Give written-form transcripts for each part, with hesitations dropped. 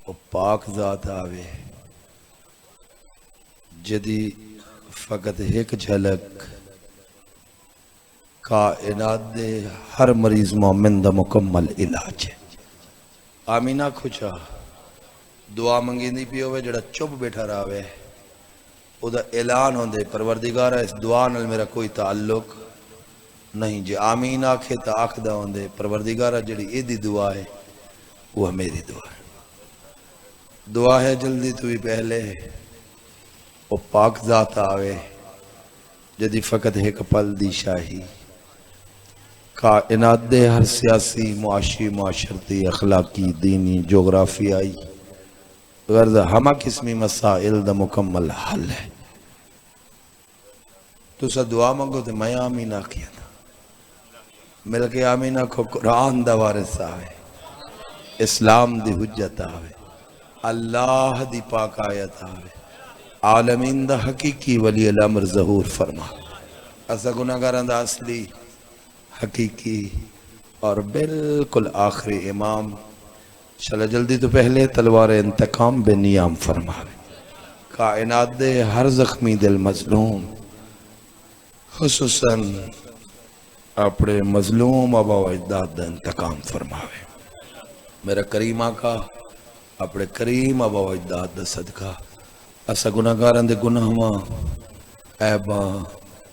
وہ پاک ذات آوے جدی فقط ایک جھلک کائنات دے ہر مریض مومن دا مکمل علاج ہے۔ آمینہ کھچا دعا منگی نہیں پی ہوئے جڑا چپ بیٹھا راوے او دا اعلان ہوندے پروردگارہ اس دعا نال میرا کوئی تعلق نہیں، جے آمین آکھے تا آکھدا ہوندے پروردگارہ جڑی ایدی دعا ہے وہ میری دعا ہے۔ دعا ہے جلدی تو بھی پہلے وہ پاک ذات آوے جدی فقط ایک پل دی شاہی کائنات دے ہر سیاسی معاشی معاشرتی اخلاقی دینی جغرافیائی غرض ہمہ قسمی مسائل دا مکمل حل ہے۔ تو سا دعا منگو تے میں آمین آکھیا تھا مل کے آمین آکھو قرآن دا وارث آوے اسلام دی حجت آوے اللہ دی پاک آیت آوے عالمین دا حقیقی ولی الامر ظہور فرما اسا گناہگاراں دا اصلی حقیقی اور بالکل آخری امام چلا جلدی تو پہلے تلوار انتقام بے نیام فرماوے کائنات دے ہر زخمی دل مظلوم خصوصاً اپنے مظلوم آبا و اجداد دا انتقام فرماوے میرا کریم آقا اپنے کریم آبا و اجداد دا صدقہ اسا گناہگاراں دے گناہواں عیباں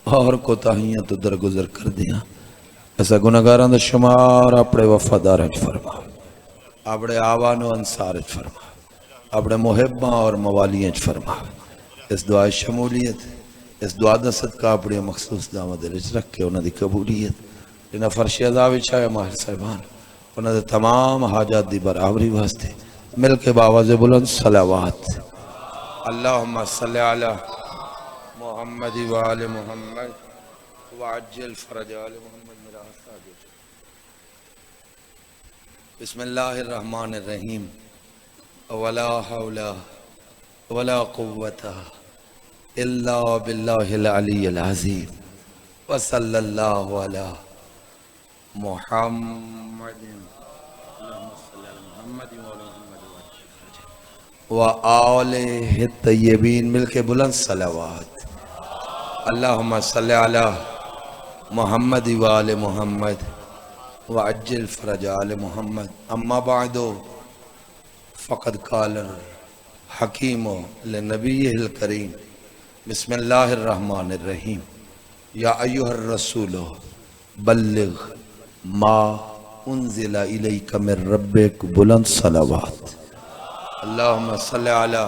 اور کوتاہیاں تو درگزر کر دیاں اسا گناہگاراں دا شمار اپنے وفادار فرما اپنے آوان و انصار فرما اپنے محباں اور موالیاں فرما اس دعا شمولیت اس دعا دا صدقہ اپنے مخصوص دعوت رچ رکھ کے انہاں دی قبولیت انہاں فرش عذاب چاہے ماہر صاحبان انہاں دے تمام حاجات دی برابری واسطے مل کے باواز بلند صلوات اللہم صلی علی محمد وآل محمد وعجل فرج آل محمد میرا حصہ جو بسم اللہ الرحمن الرحیم ولا حول ولا قوة الا باللہ العلی العظیم وصلی اللہ علی محمد وآلہ الطیبین مل کے بلند صلوات اللہم صلی علی محمد وآل محمد وعجل فرج آل محمد اما بعد فقد قال حکیم لنبیہ الکریم بسم اللہ الرحمن الرحیم یا ایہا الرسول بلغ ما انزل الیک من ربک بلند صلوات اللہم صلی علی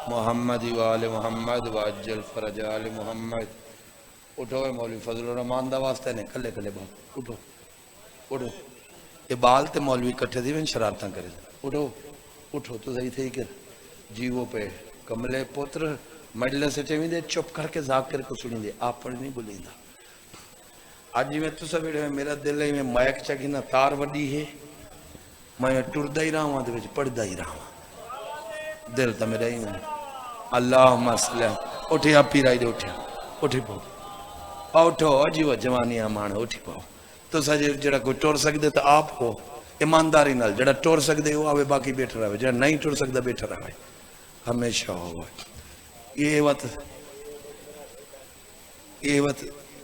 محمد وآل محمد وعجل فرج آل محمد اٹھو اے مولوی فضل الرحمان دا واسطہ نے کلے کلے باپ اٹھو اٹھو یہ بال تے مولوی کٹھے دی میں شرارتاں کرے اٹھو اٹھو تو صحیح تھے کہ جیوو پہ کملے پتر مجلے سے چیویں دے چپ کر کے ذاکر کو سنی دے آپ پر نہیں بولیں دا آج جی میں تو سب بیٹھے میرا دل ہے میں مائک چاکی نا تار وڈی ہے میں ٹردہ ہی رہا ہوں دے وچ پڑھدہ ہی رہا ہوں دل تا میرا ہی ہوں اللہم صلی اٹھے آپ پیرائی دے اٹھے اٹھے پاؤ اٹھو جیو جوانی آمان اٹھے پاؤ تو سا جڑا کوئی ٹور سکتے تو آپ ہو ایمانداری نال جڑا ٹور سکتے ہو آوے باقی بیٹھ رہا ہے جڑا نہیں ٹور سکتا بیٹھ رہا ہے ہمیشہ ہو یہ وقت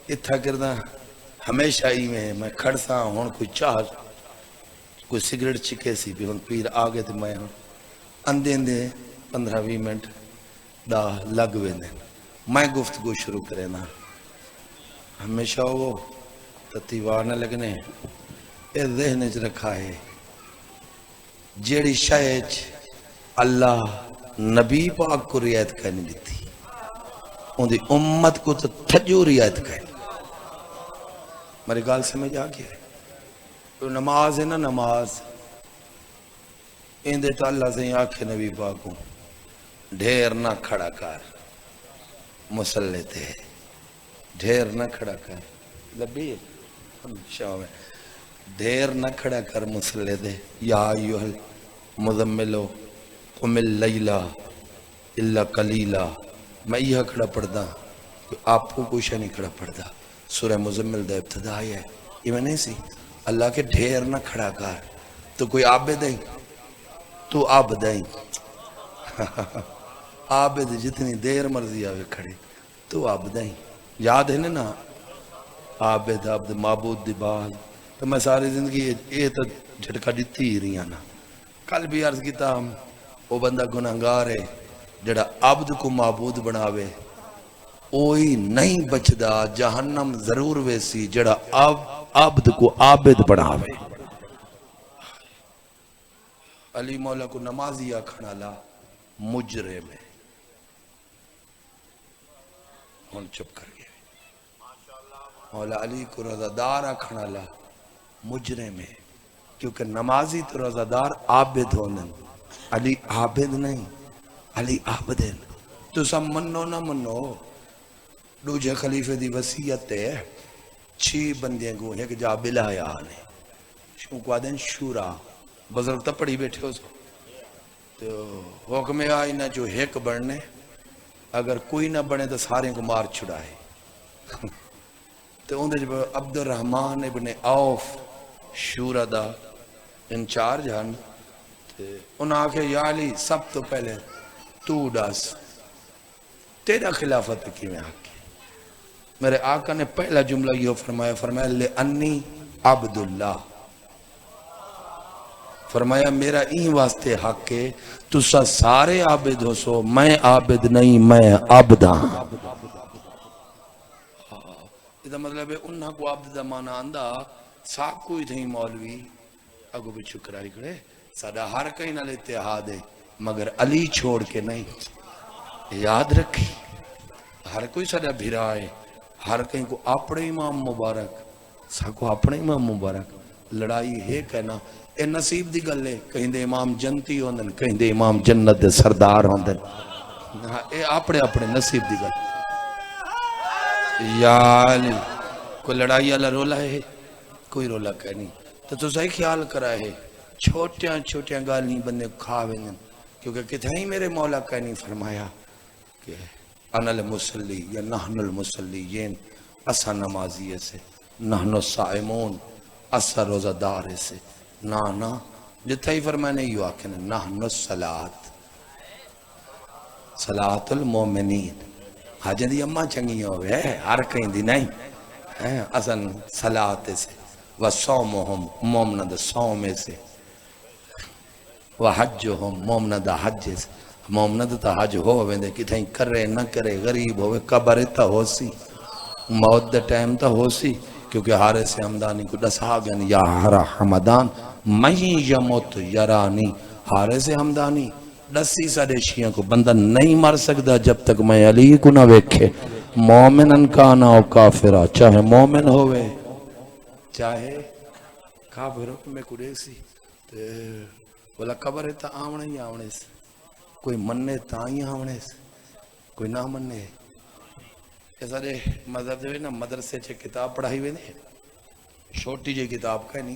اتھا کردہ ہمیشہ ہی میں کھڑتا ہوں کوئی چاہ کوئی سگریٹ چکے سی بھی ہوں پیر آگے تو میں ہوں اندے 15-20 منٹ دا لگ ویندے میں گفتگو شروع کرے نا ہمیشہ وہ تتیوار نہ لگنے اے ذہن اچ رکھا ہے جیڑی شاید اللہ نبی پاک کو رعایت کرنی دیتی ان دی امت کو تو تھجو رعایت کرنی میری گال سمجھ آ گیا تو نماز ہے نا نماز اندے تو اللہ سے آنکھیں نبی پاک کو ڈھیر نہ کھڑا کر مسلح تے ڈھیر نہ کھڑا کر لبی شاہ میں ڈھیر نہ کھڑا کر مسلح دے یا ایوہ المزملو قم اللیلہ اللہ قلیلہ میں یہ کھڑا پڑھدا کہ آپ کو کوئی شاہ نہیں کھڑا پڑھدا سورہ مزمل دا ابتدا ہے یہ میں نہیں سی اللہ کے ڈھیر نہ کھڑا کر تو کوئی عابد ہے تو عابد ہیں عابد جتنی دیر مرضی آوے کھڑے تو عابد ہیں یاد ہے نا عابد عبد معبود دی بات تو میں ساری زندگی یہ تو جھٹکا دیتی ہی رہی نا کل بھی عرض کیتا ہم وہ بندہ گناہگار ہے جڑا عبد کو معبود بناوے اوہی نہیں بچدا جہنم ضرور ویسی جڑا عبد کو عابد بناوے علی مولا کو نمازی آکھنا لا مجرم ہے ہون چپ کر گئے مولا علی کو رضادار آکھنا لا مجرم ہے کیونکہ نمازی تو رضادار عابد ہونے علی عابد نہیں علی عابد ہے تو سب منو نہ منو دوجہ خلیفہ دی وسیعت ہے 6 بندیاں کو ایک جا بلایا آنے شو کو آدھیں شورا بزرگ تب پڑھی بیٹھے ہو تو حکم آئی نہ جو ایک بڑھنے اگر کوئی نہ بڑھنے تو سارے کو مار چھڑائے تو اندھے جب عبد الرحمن ابن عوف شورا دا انچارج ہن انہاں آکھے یا علی سب تو پہلے تو ڈاس تیرا خلافت کی میں آکے میرے آقا نے پہلا جملہ یہ فرمایا لِأَنِّي عبداللہ فرمایا میرا این واسطے حق ہے تو سارے عابد ہو سو میں عابد نہیں میں عبد ہاں یہ مطلب ہے انہاں کو عبد دا مانا آندہ ساک کوئی تھیں مولوی اگو بھی چکرائی کرے سادہ ہر کہیں نہ اتحاد ہے مگر علی چھوڑ کے نہیں یاد رکھی ہر کوئی سادہ بھیرا ہے ہر کہیں کو اپنے امام مبارک ساکو اپنے امام مبارک لڑائی ہے کہنا اے نصیب دی گل ہے کہیں دے امام جنتی ہوندن کہیں دے امام جنت دے سردار ہوندن اے اپنے نصیب دی گل یا علی کوئی لڑائی والا رولا ہے کوئی رولا کہہ نہیں تو صحیح خیال کرا ہے چھوٹیاں گال نہیں بندے کھا ویندن کیونکہ کتھائیں میرے مولا کہہ نہیں فرمایا کہ انا المسلی یا نحن المسلیین اسا نمازی سے نحن الصائمون اسا روزہ دار سے نا جتھا ہی فرمانے یوں آکھنے نحن الصلاة صلاة المومنین حاجہ دی اممہ چنگی ہوئے ہر کہیں دی نہیں اصلا صلاة سے وصومہم مومنہ دا صوم سے وحجہم مومنہ دا حج سے مومنہ دا حج ہوئے دے کتھائیں کرے نہ کرے غریب ہوئے قبر تا ہو سی موت دا ٹائم تا ہو سی کیونکہ حارث حمدانی کو دسا گئن یا حمدان میں یموت یرانی حارث حمدانی دسی ساڑے شیعہ کو بندہ نہیں مر سکتا جب تک میں علی کو نہ ویکھے مومنن کانا و کافرہ چاہے مومن ہوئے چاہے کافر ہو میں کڑے سی بولا قبر ہے تا آونے ہی آونے سے کوئی مننے تا ہی آونے سے کوئی نہ مننے ایسا دے مذہب دے نا مدرسے چھے کتاب پڑھائی ہوئے نے چھوٹی جے کتاب کا نہیں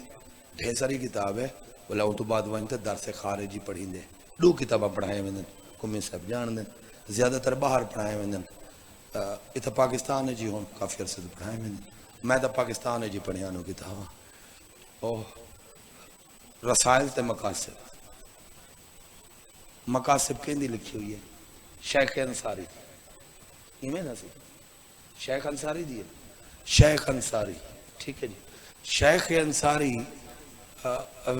ڈھیر ساری کتاب ہے بولا وہ تو بعد وانتے درس خارجی پڑھیں دے 2 کتابہ پڑھائے ہوئے دن کمی صاحب جان دن زیادہ تر باہر پڑھائے ہوئے دن اتھا پاکستان ہے جی ہون کافی عرصے تو پڑھائے ہوئے دن میں تا پاکستان ہے جی پڑھیانوں کتابہ رسائل تے مقاصب کہندی لکھی ہوئی ہے شیخ انصاری ایمیں نہ سی شیخ انصاری دیئے شیخ انصاری ٹھیک ہے جی شیخ انصاری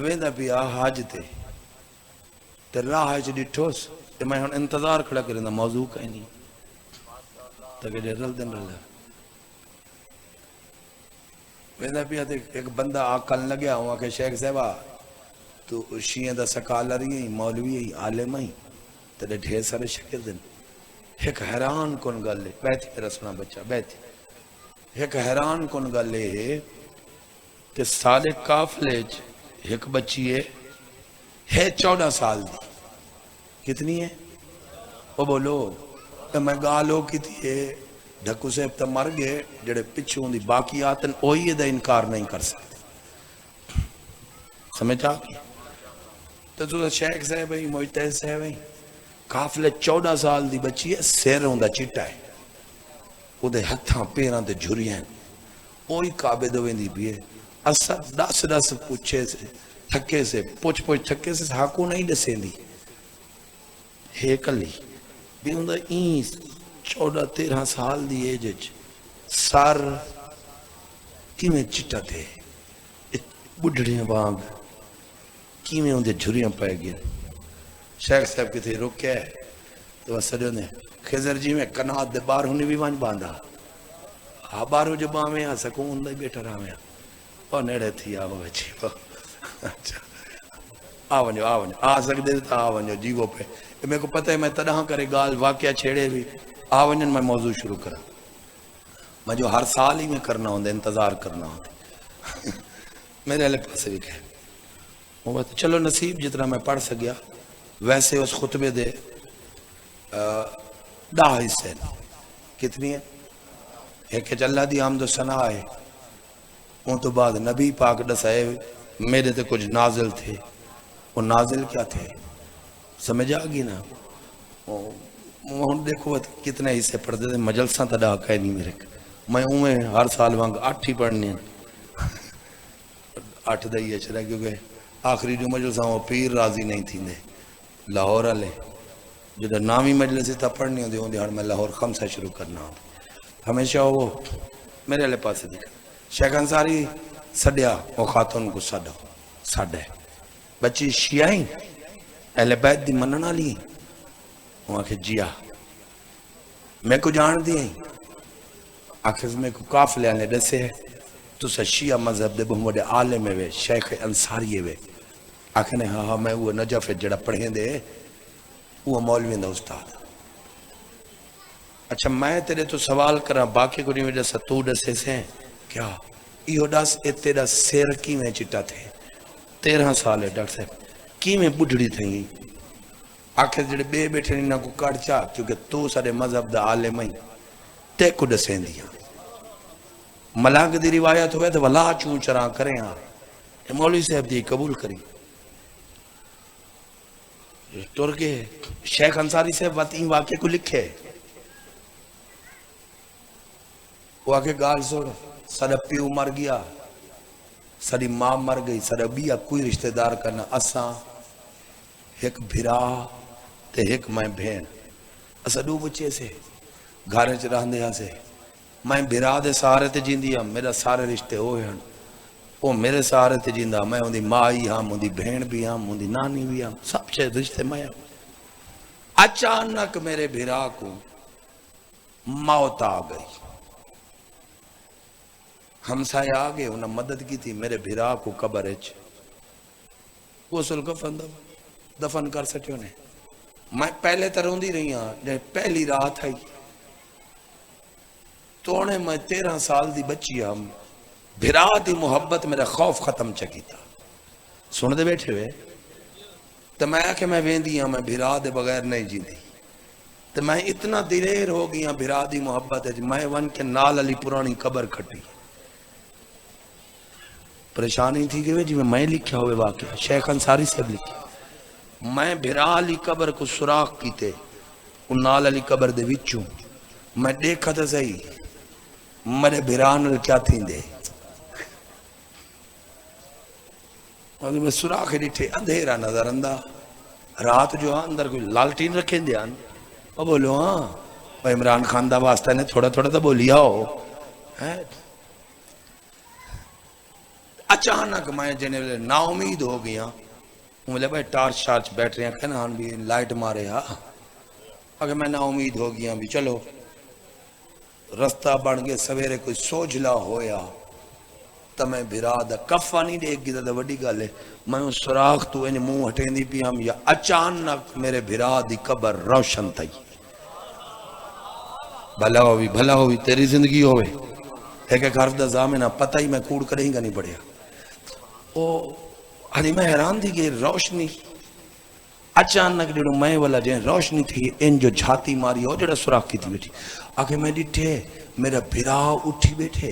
ویندہ پیا حاج تے راہ ہے جی ٹھوس تے میں انتظار کھڑا کریں دا موضوع کہیں نہیں تاکہ جے رل دن رل ویندہ پیا تے ایک بندہ آکل لگیا ہوا کہ شیخ صاحبہ تو شیعہ دا سکالر ہی مولوی ہی عالم ہی تے ڈھیر سارے شکر دن ایک حیران کن گل لے بیٹھی میرا سنا بچہ بیٹھی ایک حیران کن گل لے کہ سارے قافلے ایک بچی ہے 14 سال دی کتنی ہے وہ بولو کہ میں گالو کی تھی ڈھکو سے اب تا مر گئے جڑے پچھوں دی باقی آتن اوہی دا انکار نہیں کر سکتے سمجھا تو شیخ صاحب ہے مجتہد صاحب ہے قافلے 14 سال دی بچی ہے سیروں دا چٹا ہے وہ دے ہتھاں پیران دے جھری ہیں اوہی قابد ہوئیں دی بھی ہے اثر 10 پوچھے سے تھکے سے پوچھ تھکے سے ہاکو نہیں دسیں دی ہے کلی بھی ہوں دا این 14-13 سال دی ایج سار کی میں چٹا تھے بڑھڑیاں بانگ کی میں اندھے جھریاں پائے گئے شیخ صاحب کی تھے رکے تو وہ سڑیوں نے خضر جی میں کنات دے بار ہونی بھی وانج باندھا ہاں بارو جو باں میں سکون دے بیٹھا رہا میں اور نیڑے تھی آو بچی آونجو آ سکتے تھا آونجو جیوو پہ میرے کو پتہ ہے میں تڑاں کرے گال واقعہ چھیڑے بھی آونجن میں موضوع شروع کرا میں جو ہر سال ہی میں کرنا ہوں انتظار کرنا ہوں میرے علیہ پاسے بھی کہے چلو نصیب جتنا میں پڑھ سکیا ویسے اس خطبے دے 10 حصے کتنی ہے ایک اللہ دی حمد و ثنا ہے ان تو بعد نبی پاک دسائے میرے تے کچھ نازل تھے وہ نازل کیا تھے سمجھ آگی نا دیکھو کتنے حصے پڑھتے تھے مجلساں تا ڈاکہ ہے نہیں میرے میں ہوں میں ہر سال وانگ 8 ہی پڑھنے 8 دائیے چلے کیونکہ آخری جو مجلساں وہ پیر راضی نہیں تھی دے لاہور آلے جو نامی مجلسی تا پڑھنی ہوں دے ہوں دے ہر میں لاہور خمسہ شروع کرنا ہوں ہمیشہ وہ میرے علیہ پاسے دیکھا شیخ انصاری سڈیا وہ خاتون کو سڈے بچی شیعہ اہل بیت دی مننا لی وہ آکھے جیا میں کو جان دی ہیں آخر میں کو قافلے آنے دسے ہے تو سا شیعہ مذہب دے بہموڈے عالم ہے شیخ انصاری ہے آخر نے ہاں میں وہ نجف جڑا پڑھیں دے وہ مولوی دا استاد اچھا میں تیرے تو سوال کرا باقی کو نہیں وجہ سے تو دسے سے کیا یہ ڈاس تیرا سیر کی میں چٹا تھے 13 سال ہے ڈاکٹر صاحب کی میں بڑھڑی تھیں آخر جڑے بے بیٹھے نہیں نہ کو کٹ چا کیونکہ تو سارے مذہب دا عالم ہی تے کو دسیں دیا ملانگ دی روایت ہوئے تو ولا چون چران کریں ہاں مولوی صاحب دی قبول کری ٹور کے شیخ انصاری صاحب واتین واقعے کو لکھے وہ آکے گال سوڑ ساڑا پیو مر گیا ساڑی ماں مر گئی ساڑا بیا کوئی رشتہ دار کرنا اساں ایک بھرا تے ایک میں بھین اسا دو بچے سے گھارے چ رہن دیا سے میں بھرا دے سارے تے جیندی ہم میرا سارے رشتے ہوئے ہیں وہ میرے سارے تے جیندہ میں ہوں دی مائی ہم ہوں دی بہن بھی ہم ہوں دی نانی بھی ہم سب چے رشتے میں ہم اچانک میرے بھرا کو موت آ گئی ہمسائے آگے انہیں مدد کی تھی میرے بھرا کو قبر اچ غسل کفن دفن کر سکے انہیں میں پہلے ترون دی رہی ہاں پہلی رات ہے تو انہیں میں 13 سال دی بچی ہم بھرا دی محبت میرا خوف ختم چکی تھا سن دے بیٹھے ہوئے تو میں آکے میں ویندی ہاں میں بھرا دے بغیر نہیں جی دی تو میں اتنا دلیر ہو گیا بھرا دی محبت ہے میں ون کے نال علی پرانی قبر کھٹی پریشانی تھی کہ جی میں لکھا ہوئے واقعہ شیخ انصاری سے لکھا میں بھرا علی قبر کو سراخ کیتے ان نال علی قبر دے وچوں میں دیکھا تھا صحیح میرے بھران کیا تھی دے میں سراخ ڈٹھے اندھیرا نظر اندہ رات جو ہاں اندر کوئی لالٹین رکھیں دے آن اور بولو ہاں عمران خان دا واسطہ نے تھوڑا تھوڑا تا بولیا ہو اچانک میں جنہیں نا امید ہو گیا مجھے بھائی ٹارچ شارچ بیٹھ رہے ہیں کہنا ہم بھی لائٹ مارے ہاں اگر میں نا امید ہو گیا بھی چلو رستہ بڑھ گئے سویرے کوئی سوجھلا ہویا تو میں بھرا دا کفا نہیں دیکھ گیا دا وڈی گا لے میں اس سراخ تو انہیں منہ ہٹیں دی پی ہم یا اچانک میرے بھرا دی قبر روشن تھی بھلا ہوئی تیری زندگی ہوئے ایک حرف دا زامنہ پتہ ہی میں کوڑ کریں گا نہیں بڑھیا ہری میں حیران دی کہ روشنی اچانک جڑو میں والا جائیں روشنی تھی ان جو جھاتی ماری ہو جڑا سراخ کی تھی بیٹھی آگے میں ڈٹھے میرا بھرا اٹھی بیٹھے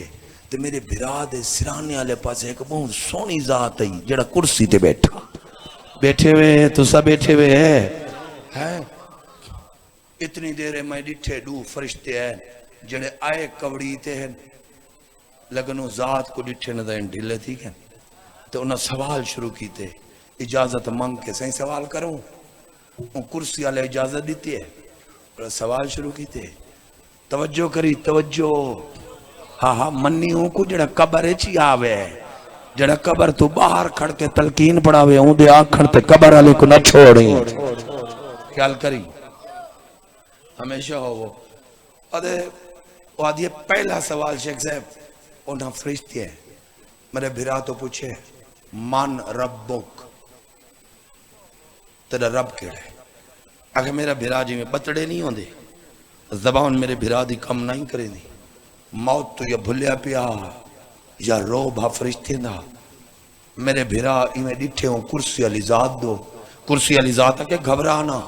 تے میرے بھرا دے سرانے والے پاس ایک بہت سونی ذات ہے جڑا کرسی تے بیٹھے ہوئے تو سب بیٹھے ہوئے ہے اتنی دیر میں ڈٹھے دو فرشتے ہیں جڑے آئے کوڑی تے ہیں لگنو ذات کو ڈٹھے نہ دائیں ڈھلے تھی کہ تو انہاں سوال شروع کیتے اجازت منگ کے صحیح سوال کروں ان کرسی والے اجازت دیتی ہے اور سوال شروع کیتے توجہ کری توجہ ہاں ہاں منی ہوں کو جڑا قبر چی آوے جڑا قبر تو باہر کھڑ کے تلقین پڑھاوے ہوں دے آکھن تے قبر والے کو نہ چھوڑیں خیال کری ہمیشہ ہو وہ وہ آدھی پہلا سوال شیخ صاحب انہاں فرشتے ہیں میرے بھرا تو پوچھے من ربک تیرا رب کیڑا ہے اگر میرا بھرا جی میں بتڑے نہیں ہوں دے زبان میرے بھرا دی کم نہیں کرے دی موت تو یا بھلیا پیا یا رو بھا فرشتے دا میرے بھرا میں ڈٹھے ہوں کرسی علی ذات دو کرسی علی ذات ہے کہ گھبرانا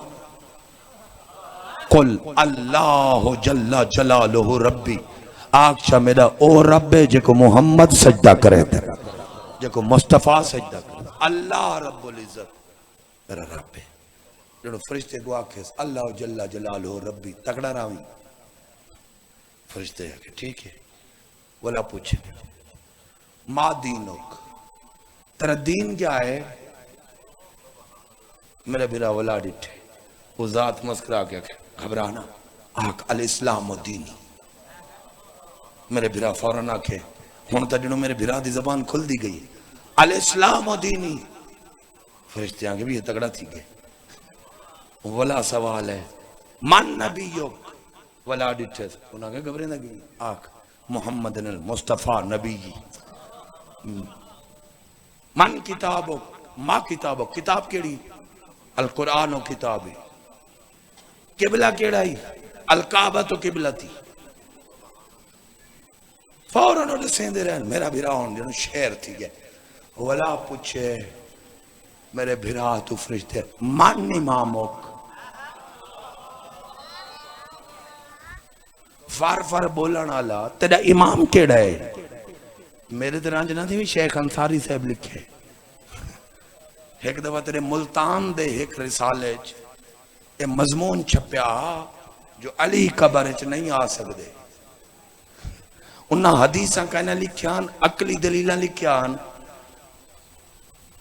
قل اللہ جل جلالہ ربی آکشا میرا او رب ہے جے کو محمد سجدہ کرے تھے جے کو مصطفیٰ سجدہ کرے اللہ رب العزت میرا رب ہے جنہوں فرشتے دعا کہس اللہ جل جلالہ ربی تکڑا راوی فرشتے ہیں کہ ٹھیک ہے ولا پوچھے ما دینک تیرا دین کیا ہے میرا بھرا ولا ڈٹھے وہ ذات مسکرا کیا کہ گھبرانا آکھ الاسلام و دینی میرے بھرا فوراں آکھے ہونتا جنہوں میرے بھرا دی زبان کھل دی گئی الاسلام و دینی فرشتے آنگے بھی یہ تگڑا تھی گئے ولا سوال ہے من نبیک ولا ڈٹھے انہاں کے گھبرے نہ گئی آکھ محمد المصطفیٰ نبی من کتابک ما کتابک کتاب کیڑی القرآن و کتابی قبلہ کیڑائی الکعبہ تو قبلہ تھی فوراں انہوں نے سیندے رہن میرا بھرا ہون جنہوں شہر تھی گئے ولا پوچھے میرے بھرا تو فرشتے من امامک فار بولن آلا تیرا امام کیڑا ہے میرے دران جنہ تھی بھی شیخ انصاری صاحب لکھے ایک دفعہ تیرے ملتان دے ایک رسالے یہ مضمون چھپیا جو علی قبر چ نہیں آ سکتے انہاں حدیثاں کہنا لکھیان عقلی دلیلاں لکھیان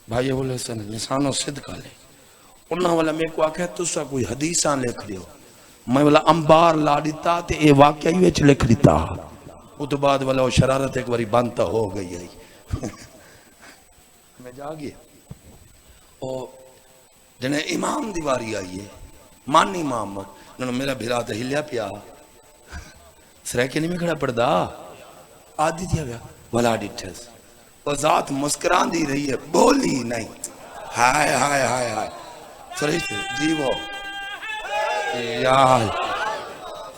بھائی بولے سن نسانو صدقہ لے انہاں والا میں کو آکھا تسا کوئی حدیثاں لکھ دیو میں والا انبار لا دیتا تے اے واقعی ویچ لکھ دیتا وہ تو بعد والا وہ شرارت ایک باری بانتا ہو گئی ہے میں جا گیا جنہیں امام دیواری آئیے مان امام انہوں میرا بھرا تے ہلیا پیا سرائکے نہیں میں کھڑا پڑھدا آدھی دیا گیا ولا ڈٹھس وہ ذات مسکران دی رہی ہے بولی نہیں ہائے ہائے ہائے ہائے فرشتے جی وہ یار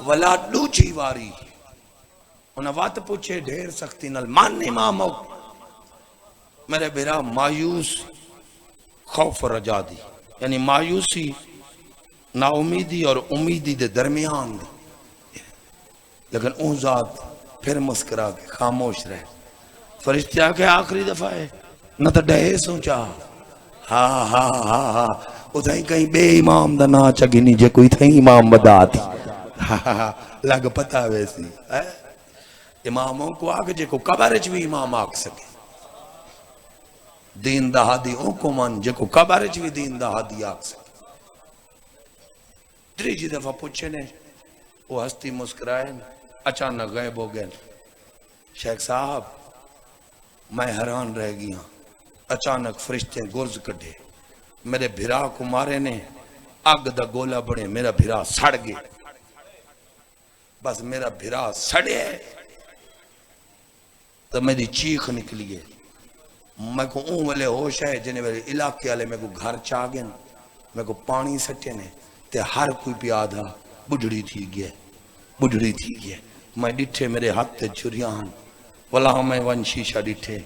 ولا ڈوچی واری انہاں وات پوچھے ڈھیر سختی نل مان امام میرے بھرا مایوس خوف رجا دی یعنی مایوسی نا امیدی اور امیدی دے درمیان دی لیکن اون ذات پھر مسکرا کے خاموش رہے فرشتے آکے آخری دفعہ ہے نہ تو ڈہے سوچا ہاں ہاں ہاں ہاں اتھائی کہیں بے امام دا نا چگی نہیں جے کوئی تھائی امام بدا تھی لگ پتا ویسی اماموں کو آگے جے کو قبرچ بھی امام آگ سکے دین دہادی اون کو من جے کو قبرچ بھی دین دہادی آگ سکے تریجی دفعہ پوچھے نے وہ ہستی مسکرائے اچانک غائب ہو گئے شیخ صاحب میں حیران رہ گیا اچانک فرشتے گرز کٹے میرے بھرا کو مارے نے اگ دا گولا بڑے میرا بھرا سڑ گئے بس میرا بھرا سڑے تو میری چیخ نکلی ہے میں کو اون والے ہوش ہے جنہیں والے علاقے والے میں کو گھر چاہ گئے میں کو پانی سٹے نے تے ہر کوئی پی آدھا بجڑی تھی گئے میں ڈٹھے میرے ہاتھ تے جھریان واللہ میں ون شیشہ ڈٹھے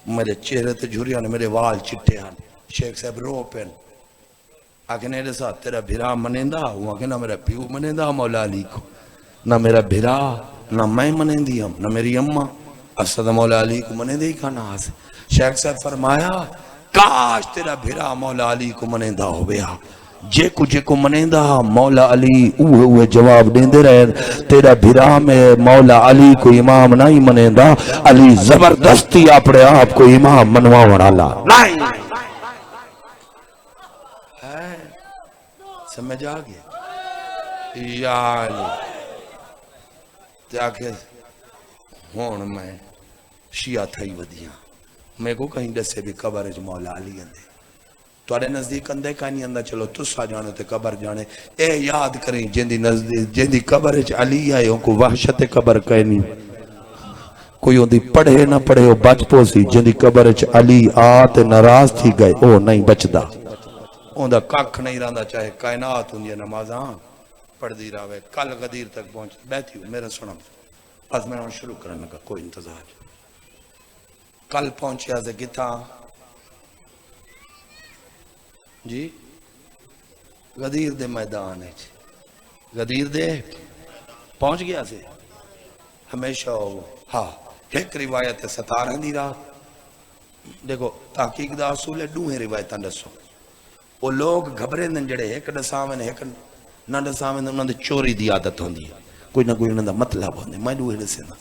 میرے چہرے تے جھریان میرے وال چٹے ہن شیخ صاحب رو پین آکھے نے ساتھ تیرا بھرا منیندہ ہوں آکھے نہ میرا پیو منیندہ مولا علی کو نہ میرا بھرا نہ میں منیندی ہم نہ میری اممہ اسد مولا علی کو منیندی کھانا آسے شیخ صاحب فرمایا کاش تیرا بھرا مولا علی کو منیندہ ہو گیا جے کو منیندہ مولا علی اوہ جواب دیندے رہے تیرا بھرا میں مولا علی کو امام نہیں منیندہ علی زبردستی اپنے آپ کو امام منوا وڑالا نہیں سمجھ آگئے یا علی تیاکہ ہون میں شیعہ تھائی ودیاں میں کو کہیں دسے بھی قبر جو مولا علی اندے توڑے نزدیک اندے کہیں نہیں اندہ چلو تسا جانے تے قبر جانے اے یاد کریں جندی نزدیک جندی قبر جو علی آئے ان کو وحشت قبر کہیں نہیں کوئی ہوندی پڑھے نہ پڑھے ہو بچ پوسی جندی قبر جو علی آتے ناراض تھی گئے او نہیں بچ دا ہوندہ کاکھ نہیں رہندا چاہے کائنات ہوندی نمازاں پڑھ دی راوے کل غدیر تک پہنچ بیٹھی ہوں میرا سنم از میں شروع کرنے کا کوئی انتظار کل پہنچیا سے کتا جی غدیر دے میدان ہے غدیر دے پہنچ گیا سے ہمیشہ ہو ہاں ایک روایت ستارہ دی رہا دیکھو تحقیق دا اصول ہے دوہے روایتاں دسو وہ لوگ گھبرے دن جڑے ایک دساویں ایک نہ دساویں انہوں نے چوری دی عادت ہوندی ہے کوئی نہ کوئی انہوں نے مطلب ہوندے میں دوہے دسے نا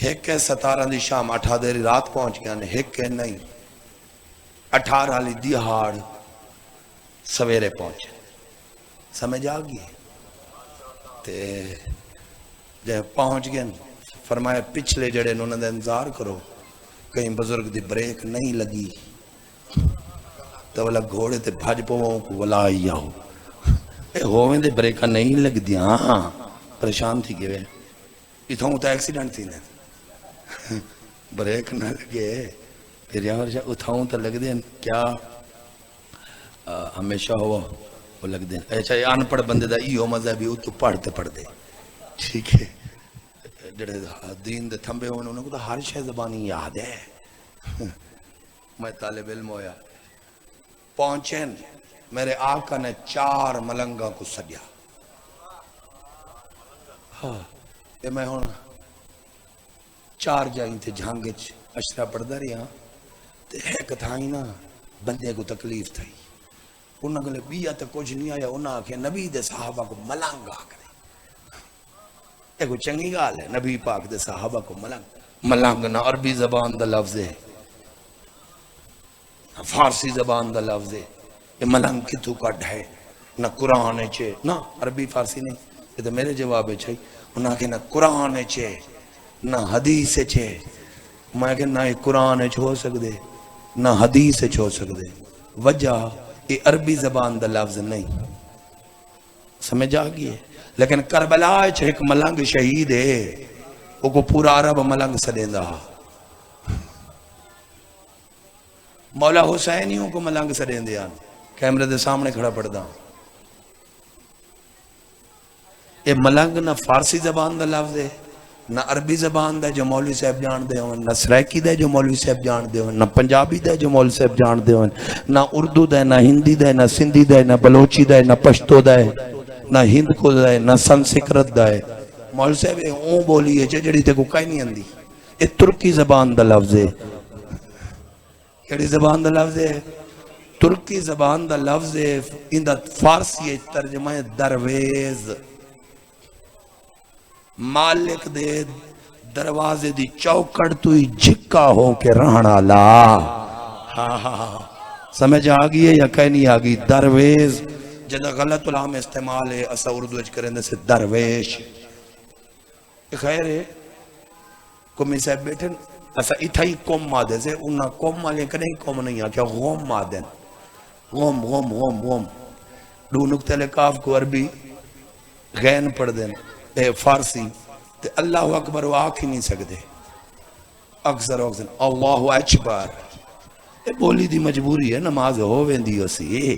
ایک ہے 17 دی شام 8 دیر رات پہنچ گیا نے ایک ہے نہیں 18 لی دیہاڑ سویرے پہنچے سمجھ آگئی تے جب پہنچ گئے فرمایا پچھلے جڑے انہوں نے انتظار کرو کہیں بزرگ دی بریک نہیں لگی تو والا گھوڑے تے بھاج پووں کو ولائی آؤ اے ہوئیں دے بریکہ نہیں لگ دیا ہاں پریشان تھی گئے اتھوں تا ایکسیڈنٹ تھی نے بریک نہ لگے پھر یہاں اتھوں تا لگ دیں کیا ہمیشہ ہوا وہ لگ دیں اچھا یہ آن پڑھ بندے دا ایو مذہبی ہو تو پڑھتے پڑھ دے ٹھیک ہے جڑے دین دے تھمبے ہوئے انہوں نے کہا ہر شے زبانی یاد ہے میں طالب علم ہویا پہنچیں میرے آقا نے 4 ملنگا کو سجا ہاں یہ میں ہونا 4 جائیں تھے جھانگچ اشرا پڑھ دا رہی ہاں تے ایک تھائی نا بندے کو تکلیف تھائی انہوں نے کہا بیعت کچھ نہیں آیا انہوں نے کہا نبی دے صحابہ کو ملنگا کرے ایک کو چنگی گال ہے نبی پاک دے صحابہ کو ملنگ نہ عربی زبان دا لفظ ہے نہ فارسی زبان دا لفظ ہے یہ ملنگ کی تو کٹ ہے نہ قرآن چھے نہ عربی فارسی نہیں یہ تو میرے جواب ہے چھے انہوں نے نہ قرآن چھے نہ حدیث چھے میں کہ نہ قرآن چھے ہو سکتے نہ حدیث چھے ہو سکتے وجہ یہ عربی زبان دا لفظ نہیں سمجھ آگئی ہے لیکن کربلا چھے ایک ملنگ شہید ہے وہ کو پورا عرب ملنگ سدیں دا مولا حسینیوں کو ملنگ سدیں دیا کیمرے دے سامنے کھڑا پڑ دا یہ ملنگ نہ فارسی زبان دا لفظ ہے نہ عربی زبان دا جو مولوی صاحب جان دے ہوں نہ سریکی دے جو مولوی صاحب جان دے ہوں نہ پنجابی دے جو مولوی صاحب جان دے ہوں نہ اردو دے نہ ہندی دے نہ سندھی دے نہ بلوچی دے نہ پشتو دے نہ ہند کو دے نہ سنسکرت دے مولوی صاحب اون بولی ہے جڑی تے کو کہیں نہیں اندی یہ ترکی زبان دا لفظ ہے کیڑی زبان دا لفظ ہے ترکی زبان دا لفظ ہے ان دا فارسی ترجمہ ہے درویز مالک دے دروازے دی چوکڑ تو ہی جھکا ہو کے رہنا لا سمجھ آگئی ہے یا کہیں نہیں آگئی درویز جدہ غلط علام استعمال ہے اسا اردو اچھ کرنے سے درویش خیر ہے کمی صاحب بیٹھن اسا اتھائی قوم مادے سے انہا قوم مالے کنے قوم نہیں آ کیا غوم مادن غوم غوم غوم غوم دو نکتہ لکاف کو عربی غین پڑھ دیں فارسی تے اللہ اکبر وہ آکھ ہی نہیں سکتے اکثر اللہ اکبر یہ بولی دی مجبوری ہے نماز ہو ویندی اسی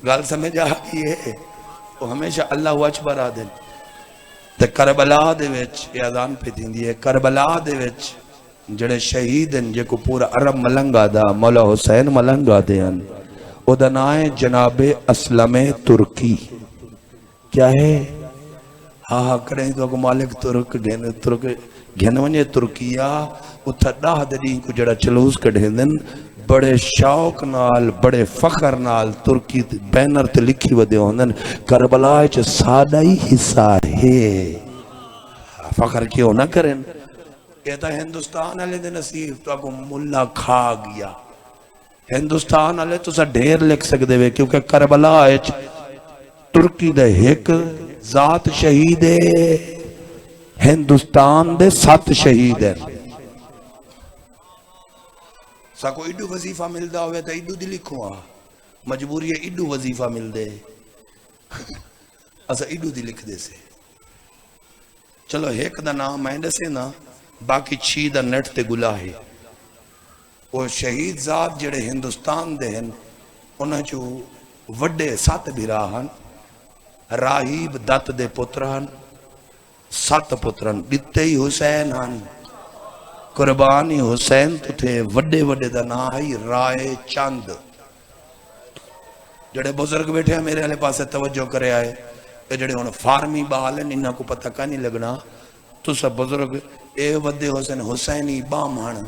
گال سمجھ آگئی ہے وہ ہمیشہ اللہ اکبر آدھیں تے کربلا دے وچ یہ اذان پہ دیندی ہے کربلا دے وچ جڑے شہیدن جے کو پورا عرب ملنگا دا مولا حسین ملنگا دے ان او دا نائے جناب اسلم ترکی کیا ہے ہاں کریں تو مالک ترک گھن ونجے ترکیہ اتھا 10 دن کو جڑا چلوس کڑھیں دن بڑے شوق نال بڑے فخر نال ترکی بینر تے لکھی ودے ہوندن کربلا وچ ساڈا ہی حصہ ہے فخر کیوں نہ کریں کہتا ہندوستان والے دے نصیب تو کو ملا کھا گیا ہندوستان والے تو ڈھیر لکھ سکدے وے کیونکہ کربلا وچ ترکی دے ایک ذات شہید ہے ہندوستان دے 7 شہید ہیں ساکو ایڈو وظیفہ ملدا ہوئے تو ایڈو دی لکھوں مجبوری ہے ایڈو وظیفہ مل دے اسا ایڈو دی لکھ دے سے چلو ایک دا نام میں دسے نا باقی 6 دا نیٹ تے گلا ہے وہ شہید ذات جڑے ہندوستان دے ہیں انہاں چو وڈے 7 بھراہن راہیب دت دے پتران 7 پتران دتے ہی حسین ہن قربانی حسین تو تھے وڈے وڈے دا نا ہے رائے چند جڑے بزرگ بیٹھے ہیں میرے والے پاسے توجہ کرے آئے یہ جڑے انہوں فارمی بال ہیں انہاں کو پتہ کا نہیں لگنا تو سب بزرگ اے ودے حسین حسینی بام ہن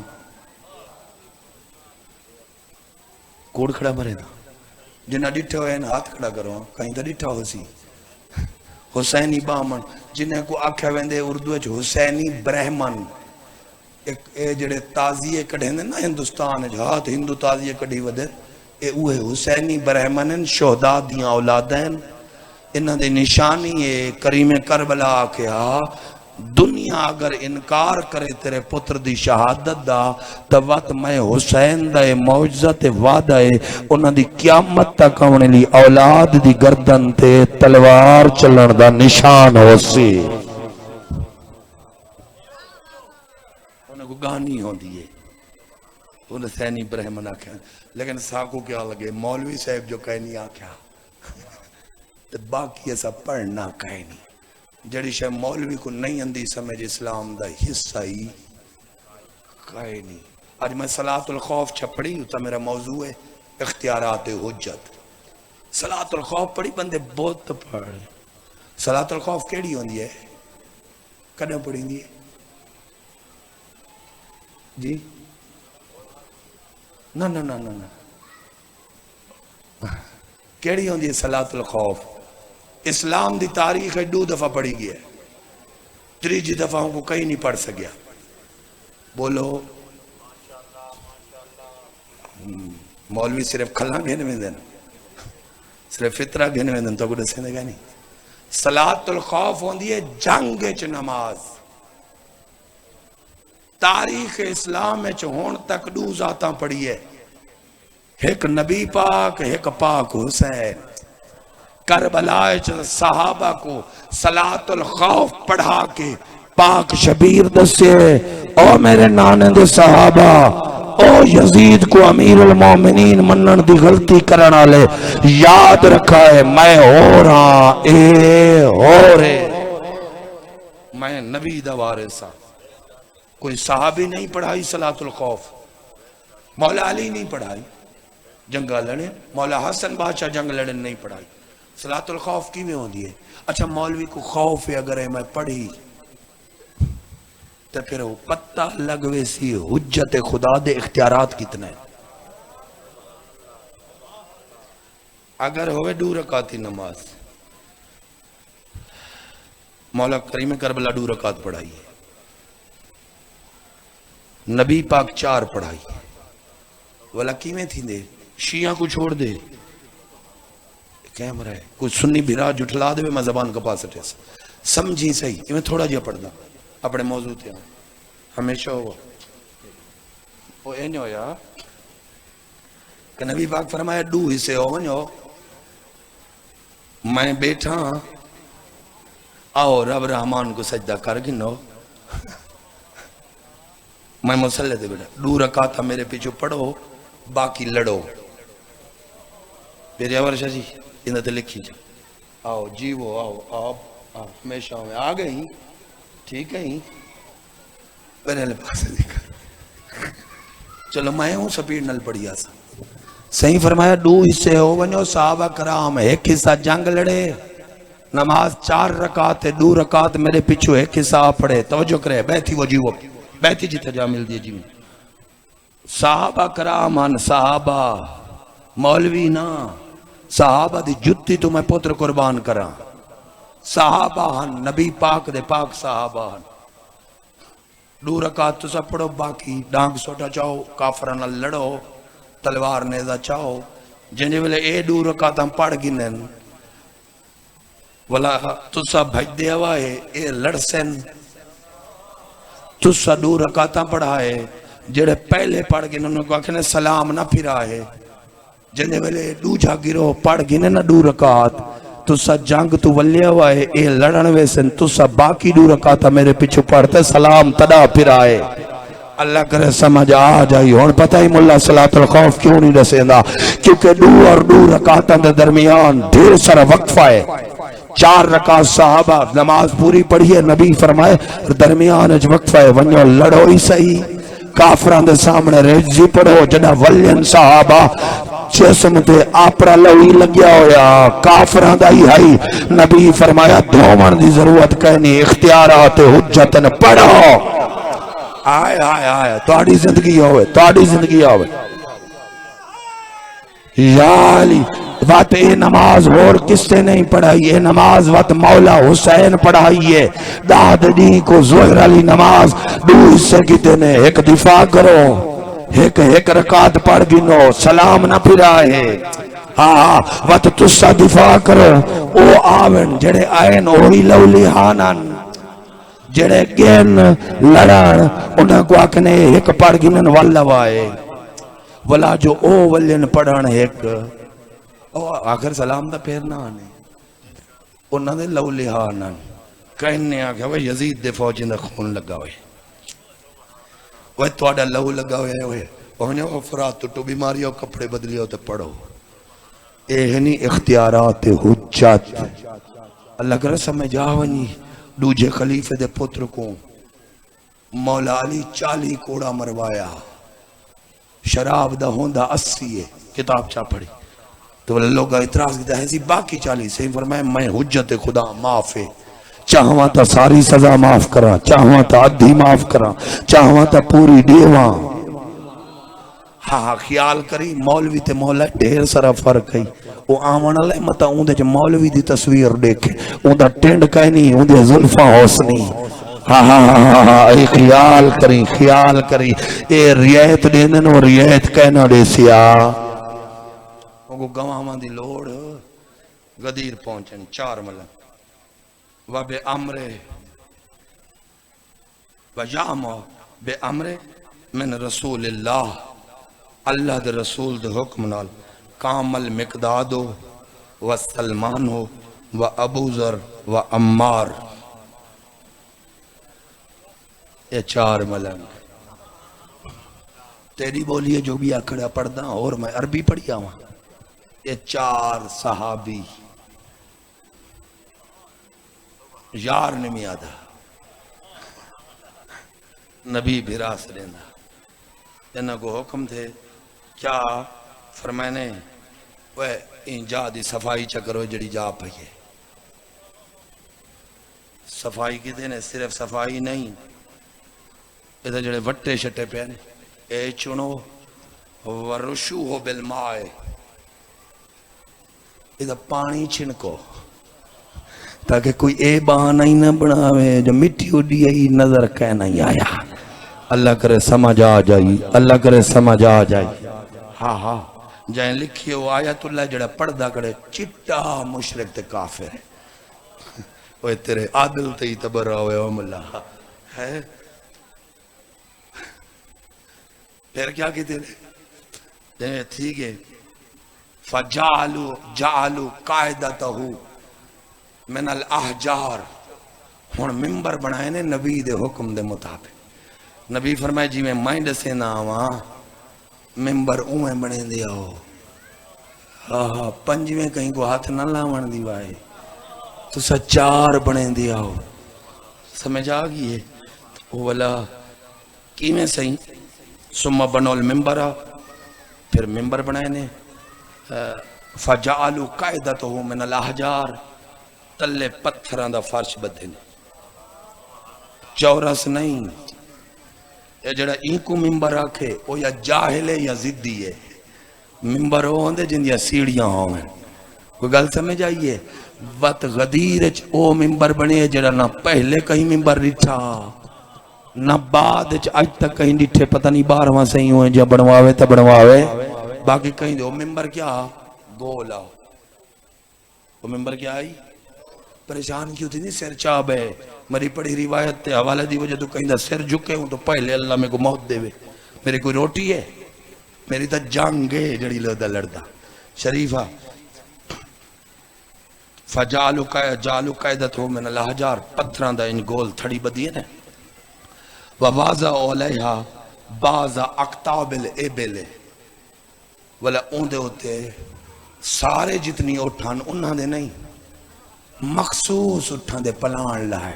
کوڑ کھڑا مرے دا جنہ ڈٹھے ہوئے ہیں ہاتھ کھڑا کرو کہیں تا ڈٹھا ہو سی حسینی بام ہن جنہیں کو آکھا ویندے اردو ہے حسینی برہمن اے جڑے تازیے کڑھیں نا ہندوستان ہاتھ ہندو تازیے کڑھی ودے اے اوہ حسینی برہمنن شہداء دیاں اولادیں انہاں دے نشانی اے کریم کربلا کیا دنیا اگر انکار کرے تیرے پتر دی شہادت دا تو میں حسین دا معجزہ تے وعدہ ہے انہاں دی قیامت تک آنے لی اولاد دی گردن تے تلوار چلن دا نشان ہو سی انہاں کو گانی ہوں دیئے انہاں حسینی برہمن آکھا لیکن ساکو کیا لگے مولوی صاحب جو کہنی آکھا تو باقی ایسا پڑھنا کہنی جڑی شاہ مولوی کو نہیں اندھی سمجھ اسلام دا حصہ ہی کہنی آج میں صلاۃ الخوف چھپڑی تا میرا موضوع ہے اختیارات حجت صلاۃ الخوف پڑھی بندے بہت پڑھ صلاۃ الخوف کیڑی ہوندی ہے کدھے پڑھی دی ہے جی نہ نہ نہ نہ کیڑی ہوندی ہے صلاۃ الخوف اسلام دی تاریخ 2 دفعہ پڑھی گئی ہے 3 دفعہ کو کہیں نہیں پڑھ سکیا بولو مولوی صرف کھلا گھنے میں دین صرف فطرہ گھنے میں دین تو کو دسیں دے گا نہیں صلاۃ الخوف ہوندی ہے جنگ چ نماز تاریخ اسلام میں ہون تک 2 ذاتاں پڑھی ہے ایک نبی پاک ایک پاک حسین کربلا صحابہ کو صلاۃ الخوف پڑھا کے پاک شبیر دسے او میرے نانے دے صحابہ او یزید کو امیر المومنین منن دی غلطی کرنا لے یاد رکھا ہے میں ہو رہا اے ہو رہے میں نبی دا وارث ہاں کوئی صحابی نہیں پڑھائی صلاۃ الخوف مولا علی نہیں پڑھائی جنگا لڑے مولا حسن بادشاہ جنگ لڑے نہیں پڑھائی صلاۃ الخوف کی میں ہوندی ہے اچھا مولوی کو خوف ہے اگر میں پڑھی تو پھر وہ پتہ لگوے سی حجت خدا دے اختیارات کتنے اگر ہوئے 2 رکعتی نماز مولا کریم کربلا 2 رکعت پڑھائی ہے نبی پاک 4 پڑھائی والا کیویں تھی دے شیعہ کو چھوڑ دے کیمرہ ہے کوئی سنی بھیرا جھٹلا دے میں زبان کا پاس اٹھے سمجھی صحیح یہ میں تھوڑا جیا پڑھنا اپنے موضوع تھے ہمیشہ ہوا وہ این ہویا کہ نبی پاک فرمایا 2 حصے ہو ونجو میں بیٹھا آؤ رب رحمان کو سجدہ کر گنو میں مسلح دے بیٹھا 2 رکعتاں میرے پیچھے پڑھو باقی لڑو میرے ورشہ جی انہوں تے لکھی جا آؤ جی وہ آؤ ہمیشہ میں آ گئی ٹھیک ہے میرے لئے پاس دیکھا چلو میں ہوں سپیڈ نل پڑھی آسا صحیح فرمایا 2 حصے ہو ونیو صحابہ کرام 1 حصہ جنگ لڑے نماز 4 رکعت 2 رکعت میرے پیچھو 1 حصہ پڑھے توجہ کرے بیٹھی وہ جیو بیٹھی جیتا جا مل دیے جی صحابہ کرام صحابہ مولوی نا صحابہ دی جتی تو میں پتر قربان کرا صحابہ ہن نبی پاک دے پاک صحابہ ہن 2 رکعت تو سب پڑھو باقی ڈانگ سوٹا چاہو کافرانہ لڑو تلوار نیزہ چاہو جنہیں ویلے اے 2 رکعت ہم پڑھ گنن ولا تو سب بھج دے ہوئے اے لڑ سن تو سب 2 رکعت پڑھائے جڑے پہلے پڑھ گئے انہوں کو آکھنے سلام نہ پھرائے جنہیں ویلے دوجہ گرو پڑھ گئے نہ 2 رکعت تو سا جنگ تو ولیہ ہوئے اے لڑن ویسن تو سا باقی 2 رکعت میرے پیچھو پڑھتے سلام تدا پھرائے اللہ کرے سمجھ آ جائی ہون پتہ ہی ملا صلاۃ الخوف کیوں نہیں رسے دا کیونکہ 2 اور 2 رکعتاں دے درمیان ڈھیر سارا وقفہ ہے 4 رکعت صحابہ نماز پوری پڑھی ہے نبی فرمائے درمیان اج وقفہ ہے ونیو لڑو ہی صحیح کافران دے سامنے ریجزی پڑھو جنہ ولین صحابہ جسم تے آپرا لوی لگیا ہویا کافران دا ہی ہائی نبی فرمایا دھومن دی ضرورت کہنی اختیارات حجتن پڑھو آئے آئے آئے توڑی زندگی ہوئے یا علی وقت اے نماز اور کس سے نہیں پڑھائی اے نماز وقت مولا حسین پڑھائی ہے داد دی کو زہر علی نماز 2 حصے کی دینے ایک دفاع کرو ایک رکعت پڑھ گنو سلام نہ پھرائے وقت تسا دفاع کرو او آون جڑے آئین اوہی لولی ہانن جڑے گین لڑن انہاں کو آکنے ایک پڑھ گنن واللوائے ولا جو او ولین پڑھن ایک آخر سلام دا پھیرنا آنے انہاں دے لولی ہانن کہنے آگیا وہ یزید دے فوجی دا خون لگا ہوئے وہ توڑا لہو لگا ہوئے انہیں افراد تو بیماری ہو کپڑے بدلی ہو تو پڑھو اہنی اختیارات حجت اللہ کرے سمجھ آونی دوجہ خلیفہ دے پتر کو مولا علی 40 کوڑا مروایا شراب دا ہوندہ 80 ہے کتاب چاہ پڑھی تو لوگا اعتراض کیتا ہے باقی 40 سے فرمائے میں حجت خدا معاف ہے چاہواں تا ساری سزا معاف کرا چاہواں تا عدھی معاف کرا چاہواں تا پوری دیواں ہاں خیال کری مولوی تے مولا ڈھیر سارا فرق ہے وہ آمن اللہ مطا اوندے جو مولوی دی تصویر دیکھے اوندہ ٹینڈ کہیں نہیں اوندے ظلفہ حسنی اے خیال کری اے ریایت دینن و ریایت کہنا دے سیا وہ گواہ دی لوڑ غدیر پہنچن 4 ملن وَبِ عَمْرِ وَجَعْمَ بِعَمْرِ من رسول اللہ اللہ دے رسول دے حکم نال کامل مقداد و سلمان و ابو ذر و عمار یہ 4 ملنگ تیری بولیے جو بھی آکڑا پڑھدا اور میں عربی پڑھی آواں یہ 4 صحابی یار نمی آدھا نبی بھی راس لیندہ جنہ کو حکم تھے کیا فرمائنے وہ ان جا دی صفائی چکرو جڑی جا پہیے صفائی کی دینے صرف صفائی نہیں ادھر جڑے وٹے شٹے پہنے اے چنو ورشوہ بالمائے ادھر پانی چھنکو تاکہ کوئی اے بہانہ ہی نہ بناوے جو مٹی اڈی ہے نظر کہنا ہی آیا اللہ کرے سمجھ آ جائی ہاں جائیں لکھئے وہ آیت اللہ جڑا پردہ کرے چٹا مشرک تے کافر ہے وہ تیرے عادل تے ہی تبرہ ہوئے ام اللہ ہے پھر کیا کی تیرے ٹھیک ہے فَجَعَلُوا قَائِدَتَهُ من الاحجار ہون ممبر بنائے نے نبی دے حکم دے مطابق نبی فرمائے جی میں مائنڈ سے نہ آواں ممبر اوہیں بنے دیا ہو 5ویں کہیں کو ہاتھ نہ لاون دی وائے تو 4 بنے دیا ہو سمجھ آگئی ہے اولا کی میں صحیح سمہ بنو الممبرہ پھر ممبر بنائے نے فَجَعَلُوا قَائِدَتَهُ من الاحجار تلے پتھران دا فرش بدھے نے چورس نہیں یہ جڑا اینکو ممبر آکھے وہ یا جاہل ہے یا ضدی ہے. ممبر وہ ہوندے جن دیا سیڑیاں ہوئیں. کوئی گل سمجھ آئیے؟ وقت غدیر او ممبر بنے جڑا نہ پہلے کہیں ممبر ڈٹھا نہ بعد اج تک کہیں ڈٹھے. پتہ نہیں 12واں صحیح ہوئے جا بنواوے تا بنواوے. باقی کہیں دے وہ ممبر کیا گولا. وہ ممبر کیا آئی پریشان کیوں تھی نہیں سر چاب ہے. میری پڑھی روایت تے حوالہ دی وجہ تو کہیں دا سر جھکے ہوں تو پہلے اللہ میں کو موت دے وے. میری کوئی روٹی ہے میری تا جنگ ہے جڑی لڑدا لڑدا. شریفہ فجالو قائدتو من الحجار پتھران دا ان گول تھڑی بدی ہے نا. ووازا علیہا بعض اقتاب الابل ولا اوندے ہوتے سارے جتنی اٹھان انہاں دے نہیں مخصوص اٹھان دے پلان لائے.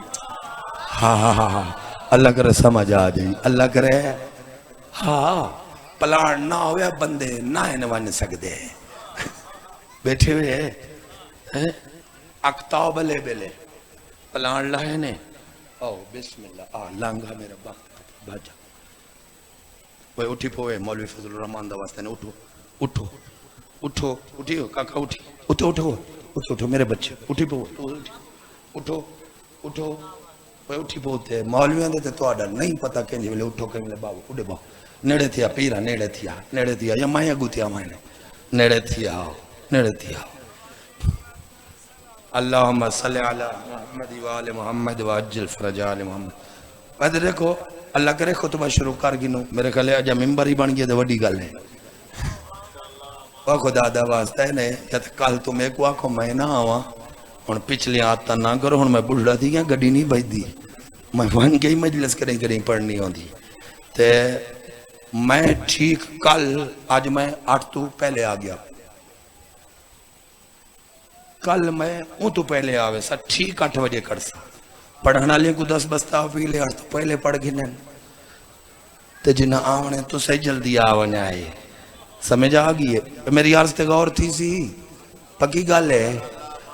ہاں اللہ کرے سمجھ آ جائیں. اللہ کرے ہاں پلان نہ ہویا بندے نہ انوان سکدے بیٹھے ہوئے اقتاب الابل پلان لائے نے. او بسم اللہ لانگا میرا باجا وہ اٹھی پوئے مولوی فضل الرحمن دا واسطے نے. اٹھو اٹھو اٹھو اٹھیو کاکا اٹھی اٹھو اٹھو اٹھو اٹھو میرے بچے اٹھی پو اٹھو اٹھو وہ اٹھی پوتے مولویاں دے تے تواڈا نہیں پتہ کینجے ویلے اٹھو کہ ویلے بابو اڈے باو نیڑے تھیا پیرا نیڑے تھیا یا مایا گوتیا مائے نیڑے تھیا نیڑے تھیا. اللہم صلی علی محمد وآل محمد وعجل فرج آل محمد. پہلے دیکھو اللہ کرے خطبہ شروع کر گنو میرے خیال ہے اجا ممبر ہی بن گیا تو وڈی گل ہے. وہ خدا دا واسطہ ہے نے یا تو کل تم ایک آکھو میں نہ آواں ہن پچھلی آتا نہ کرو. ہن میں بڑھڑا تھی گیا گڈی نہیں بھجدی میں ون کے ہی مجلس کریں پڑھنی ہوندی تے میں ٹھیک کل آج میں 8 تو پہلے آ گیا. کل میں اون تو پہلے آوے سا ٹھیک 8 بجے کر سا پڑھنا لے کو 10 بستا پی لے 8 تو پہلے پڑھ گھنن تے جنہ آونے تو صحیح جلدی آونے آئے. سمجھ آ گئی ہے میری عرض تے غور تھی سی پکی گل ہے.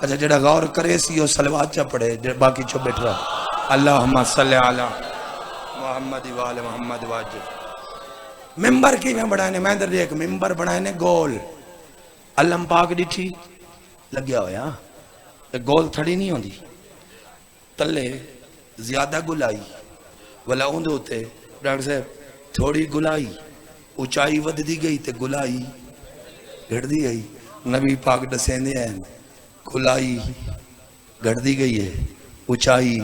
اچھا جڑا غور کرے سی وہ سلوات چا پڑھے باقی چھو بیٹھ رہا. اللہم صلی علی محمد وآل محمد واجب. ممبر کی میں بڑھائنے میں در ایک ممبر بڑھائنے گول علم پاک ڈٹھی لگیا ہویا گول تھڑی نہیں ہوندی تلے زیادہ گلائی ولا اوندے ہوتے ڈاکٹر صاحب تھوڑی گلائی اونچائی ود دی گئی تے گلائی گھڑ دی گئی. نبی پاک ڈسین دے ہیں گلائی گھڑ دی گئی ہے اونچائی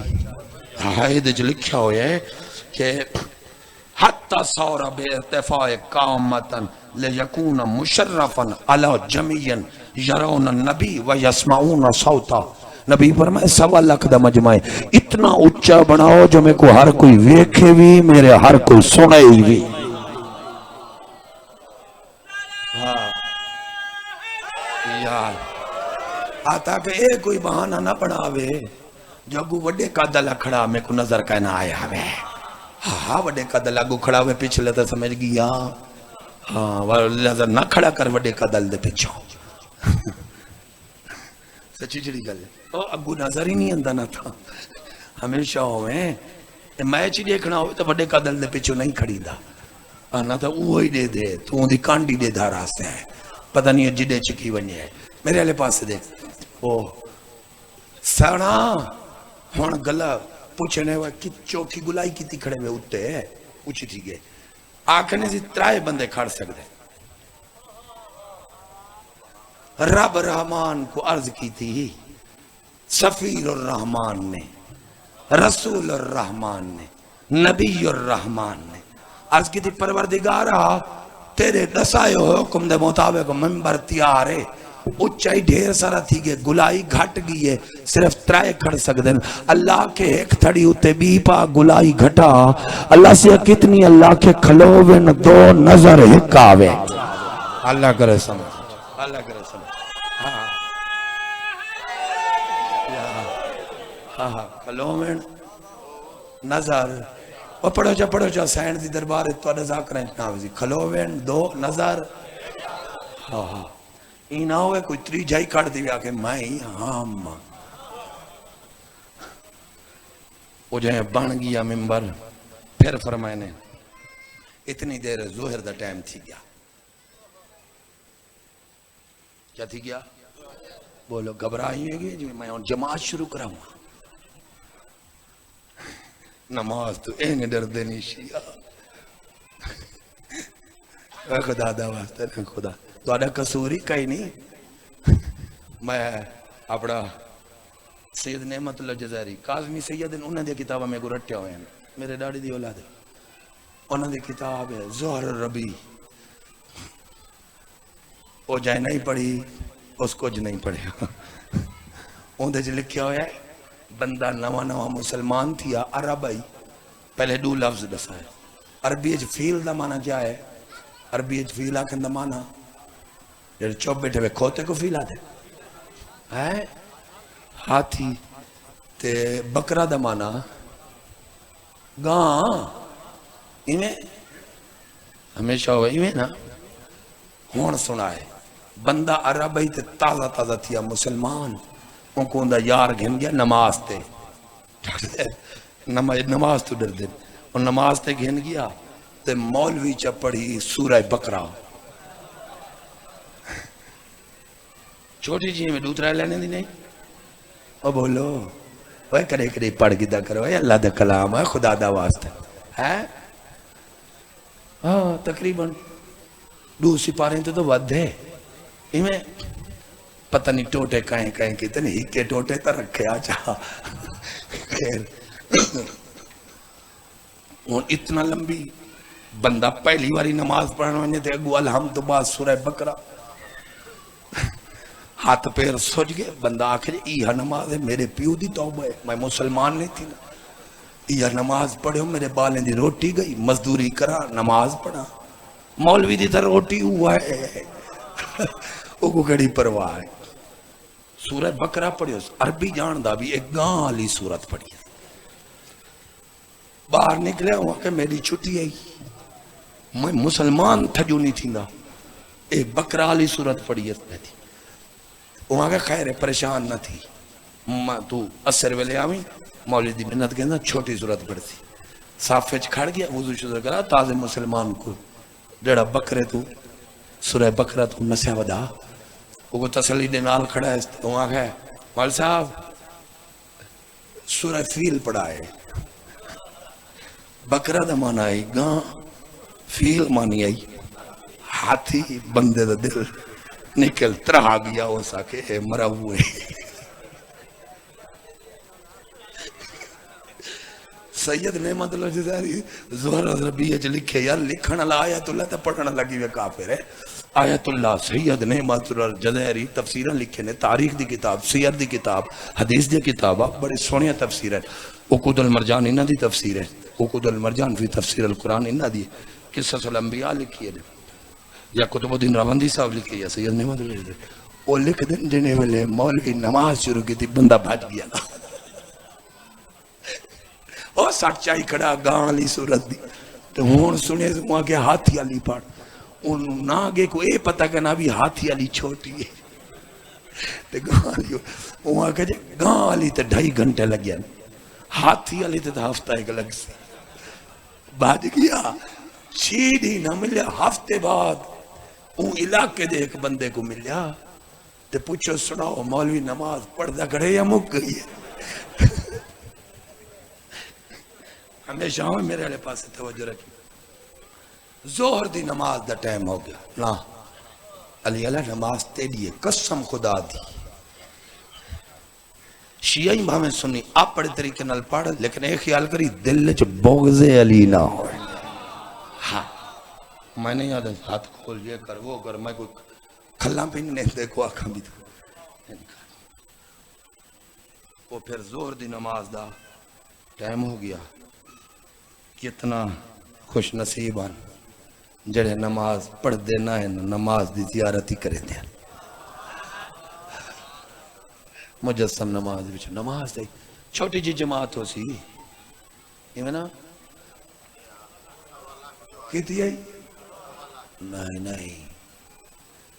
حائد جو لکھا ہویا ہے کہ حتی صور بے ارتفاع قامتاً لیکون مشرفاً علی جمعین یرون النبی و یسمعون صوتا. نبی فرمائے 1.25 لاکھ دا مجمع اتنا اچھا بناؤ جو میں کو ہر کوئی ویکھے بھی میرے ہر کوئی سنے بھی. یار آتا کہ اے کوئی بہانہ نہ بناوے جو اگو وڈے قدل کھڑا میں کو نظر کہنا آیا ہے. ہاں وڈے قدل اگو کھڑا ہوئے پچھلے تا سمجھ گیا ہاں نظر نہ کھڑا کر وڈے قدل دے پچھوں. سچی جڑی گل ہے اگو نظر ہی نہیں اندہ نہ تھا ہمیشہ ہوئے میچ دیکھنا ہوئے تو وڈے قدل دے پچھوں نہیں کھڑی دا نہ تھا وہی دے دے تو ان دی کانڈی دے دھا راستے ہیں پتہ نہیں جڑے چکی بنی ہے. میرے علیہ پاس سے دیکھ وہ سانا ہون گلہ پوچھنے ہوئے کہ چوکی گلائی کی تھی کھڑے ہوئے اٹھتے ہیں پوچھی تھی گئے آکھنے سے 3 بندے کھڑ سکتے. رب رحمان کو عرض کی تھی سفیر الرحمان نے رسول الرحمان نے نبی الرحمان نے عرض کی تھی پروردگارہ تیرے دسائے حکم دے مطابق ممبر تیار ہے اچھائی ڈھیر سارا تھی گئے گلائی گھٹ گئی ہے صرف 3 کھڑ سکتے ہیں. اللہ کے ایک تھڑی ہوتے بھی پا گلائی گھٹا اللہ سے کتنی اللہ کے کھلووے نہ 2 نظر ہکاوے. اللہ کرے سمجھ اللہ کرے سمجھ ہاں کھلووے نظر وہ پڑھو جا سائن دی دربار تو اڈا ذاکریں ناوزی کھلووے 2 نظر ہاں یہ نہ ہوئے کوئی 3 جائی کھڑ دی آکے میں ہاں وہ جو ہے بن گیا ممبر پھر فرمائنے اتنی دیر ظہر دا ٹائم تھی گیا. کیا تھی گیا؟ بولو گھبرائی ہے گی جی میں جماعت شروع کراؤں. نماز تو این ڈر دینی شیعہ. اے خدا دا واسطہ نے خدا تو آڈا قصوری کئی نہیں. میں اپنا سید نعمت اللہ جزائری کاظمی سید انہوں نے کتابہ میں کو رٹے ہوئے ہیں. میرے ڈاڑی دی اولاد ہے. انہوں نے کتاب ہے زہر الربی. وہ جائے نہیں پڑھی اس کو جو نہیں پڑھے. اندھے جو لکھیا ہویا ہے بندہ نوا نوا مسلمان تھیا عربائی. پہلے دو لفظ دسا ہے. عربی اج فیل دا معنی کیا ہے؟ عربی اج فیل آکھن دا معنی جب چوب بیٹھے ہوئے کھوتے کو فیل آتے ہے. ہاتھی تے بکرہ دا معنی گاں. ایمیں ہمیشہ ہوئے ایمیں نا ہون سنا ہے. بندہ عربی تے تازہ تازہ تھیا مسلمان. ان کو اندہ یار گھن گیا نماز تے. نماز تو ڈر دن. اور نماز تے گھن گیا تے مولوی چا پڑھی سورہ بقرہ. چھوٹی جی میں دوترہ لینے دی نہیں. او بولو وہ کرے کرے پڑھ گدہ کرو. اے اللہ دا کلام ہے خدا دا واسطہ ہے. ہاں تقریباً 2 سپاریں تو ود ہے. میں پتہ نہیں ٹوٹے کہیں کہیں کتنے ہی کے ٹوٹے تا رکھے آجا. خیر اتنا لمبی بندہ پہلی واری نماز پڑھنے ونے تھے اگو الحمد بعد سورہ بقرہ. ہاتھ پیر سوچ گئے. بندہ آخر یہ نماز ہے میرے پیو دی توبہ ہے. میں مسلمان نہیں تھی نا. یہ نماز پڑھے ہو میرے بالیں دی روٹی گئی. مزدوری کرا نماز پڑھا. مولوی دی تر روٹی ہوا ہے. وہ کو کڑی پرواہ ہے. سورہ بقرہ پڑھی ہو. عربی جان دا بھی ایک گاں علی سورت پڑھی ہے. باہر نکلے ہوا کہ میری چھٹی آئی. میں مسلمان تھجو نہیں تھی نا. ایک بقرہ علی سورت پڑھی ہے. وہاں کا خیر ہے پریشان نہ تھی. تو اثر ویلے آویں مولی دی منت کہنا چھوٹی صورت پڑھتی. صافچ کھڑ گیا وضو شروع کرا. تازے مسلمان کو ڈیڑا بکرے تو سورہ بقرہ تو نسیا ودا. وہ کو تسلی دے نال کھڑا ہے. وہاں کا مول صاحب سورہ فیل پڑھا ہے. بقرہ دا مانا آئی گاں. فیل مانی آئی ہاتھی. بندے دا دل نکل ترہا گیا ہو ساکے مرا ہوئے. سید نعمت اللہ جزائری زہر ربی اج لکھے یار لکھن اللہ آیت اللہ تا پڑھنا لگی ہوئے کافر ہے. آیت اللہ سید نعمت اللہ جزائری تفسیرہ لکھے نے. تاریخ دی کتاب سیر دی کتاب حدیث دی کتاب بڑی سونیا تفسیر ہے. عقود المرجان انہ دی تفسیر ہے. عقود المرجان فی تفسیر القرآن انہ دی قصص الانبیاء لکھی ہے. یا کتب الدین راوندی صاحب لکھی ہے. سید نعمت اللہ جزائری وہ لکھ دن جنے والے مولوی نماز شروع کی تھی. بندہ بھاج گیا نا. اور سٹ چاہی کھڑا گاں علی صورت دی. تو ہون سنے سے وہاں کے ہاتھی علی پڑھ. انہوں نا گے کو اے پتہ کرنا بھی ہاتھی علی چھوٹی ہے. تو گاں علی وہاں کہ گاں علی تو 2.5 گھنٹے لگ گیا. ہاتھی علی تو ہفتہ ایک لگ سی. بھاج گیا. 6 دن نہ ملیا. ہفتے بعد اون علاقے دے ایک بندے کو ملیا. تو پوچھو سناؤ مولوی نماز پڑھ دا کھڑے یا مک گئی ہے. ہمیشہ ہوں میرے علیہ پاس توجہ رکھی. زہر دی نماز دا ٹائم ہو گیا. نا علی اللہ نماز تیری ہے قسم خدا دی. شیعی بھامیں سنی آپ بڑے طریقے نال پڑھ لیکن ایک خیال کری دل چ بغض علی نہ ہو. ہاں میں نہیں یاد ہاتھ کھول یہ کر وہ کر. میں کوئی کھلا بھی نہیں دیکھو آنکھاں بھی تو. وہ پھر زہر دی نماز دا ٹائم ہو گیا. کتنا خوش نصیب آن جڑے نماز پڑھ دینا ہے نماز دی زیارت ہی کرے دیا. مجسم نماز بچ نماز دی چھوٹی جی جماعت ہو سی. یہ میں نا کیتی ہے نہیں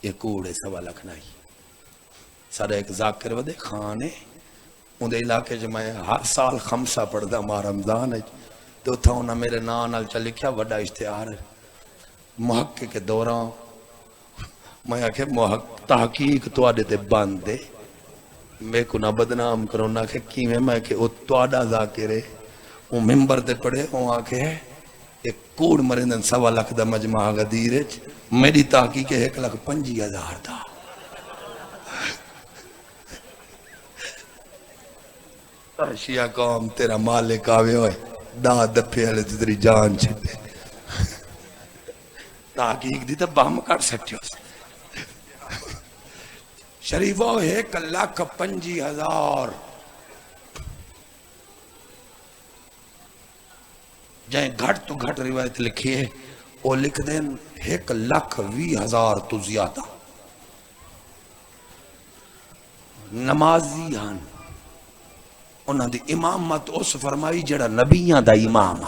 یہ کوڑے 1.25 لاکھ نہیں. سارا ایک ذاکر ودے خان ہے. اندھے علاقے جو میں ہر سال خمسہ پڑھ دا ماہ رمضان ہے. تو تھا انہا میرے نام نال چل لکھیا وڈا اشتہار ہے. محقق کے دوران میں آکھے تحقیق تو آڈے تے باندے میں کو نہ بدنام کرو نہ کہ کیویں میں کہ او تو آڈا ذاکرے وہ ممبر تے پڑے وہ آکھے ایک کوڑ مرندن 1.25 لاکھ دا مجمع غدیرے میری تحقیق 1,50,000 دا شیعہ قوم تیرا مالک آوے ہوئے دا دپے ہلے تیری جان چھتے تحقیق دی تا بہم کر سکتے ہو شریفہ 1,50,000 جائیں گھٹ تو گھٹ روایت لکھی ہے وہ لکھ دیں 1,20,000 تو زیادہ نمازی ہن انہاں دی امامت اس فرمائی جڑا نبیاں دا امام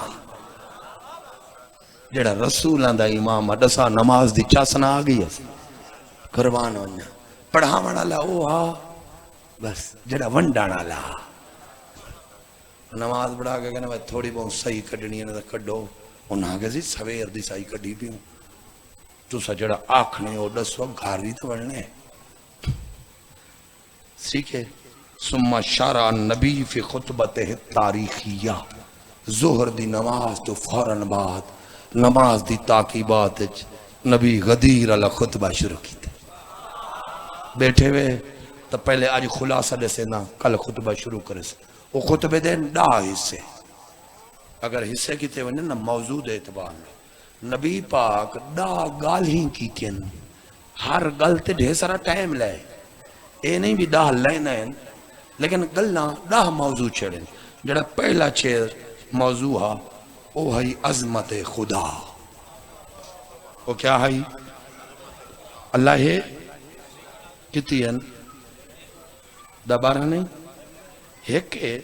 جڑا رسولاں دا امام دسا نماز دی چاسنا آ گئی ہے قربان ہونا پڑھاونا والا او ہا بس جڑا ونڈانا والا نماز پڑھا کے کہنا تھوڑی بہت صحیح کڈنی ہے نہ کڈو انہاں کہ سی سویر دی صحیح کڈی پیوں تو سا جڑا آکھنے او دسو گھر بھی تو بڑھنے سیکھے ثم شرع النبی فی خطبتہ تاریخیہ ظہر دی نماز تو فوراً بعد نماز دی تاکیبات نبی غدیر علی خطبہ شروع کی تھے بیٹھے ہوئے تو پہلے آج خلاصہ دے سے نا کل خطبہ شروع کرے سے وہ خطبے دے 10 حصے اگر حصے کی تے ونن نا موضوع دے اعتبار میں نبی پاک 10 گال ہی کی تین ہر گل تے ڈھیر سارا ٹائم لائے اے نہیں بھی 10 لینا ہے لیکن گلنا 10 موضوع چھڑیں جڑا پہلا چھیر موضوع ہا وہ ہے عظمت خدا وہ کیا ہے اللہ ہے کتی ہیں دبارہ نہیں ایک ہے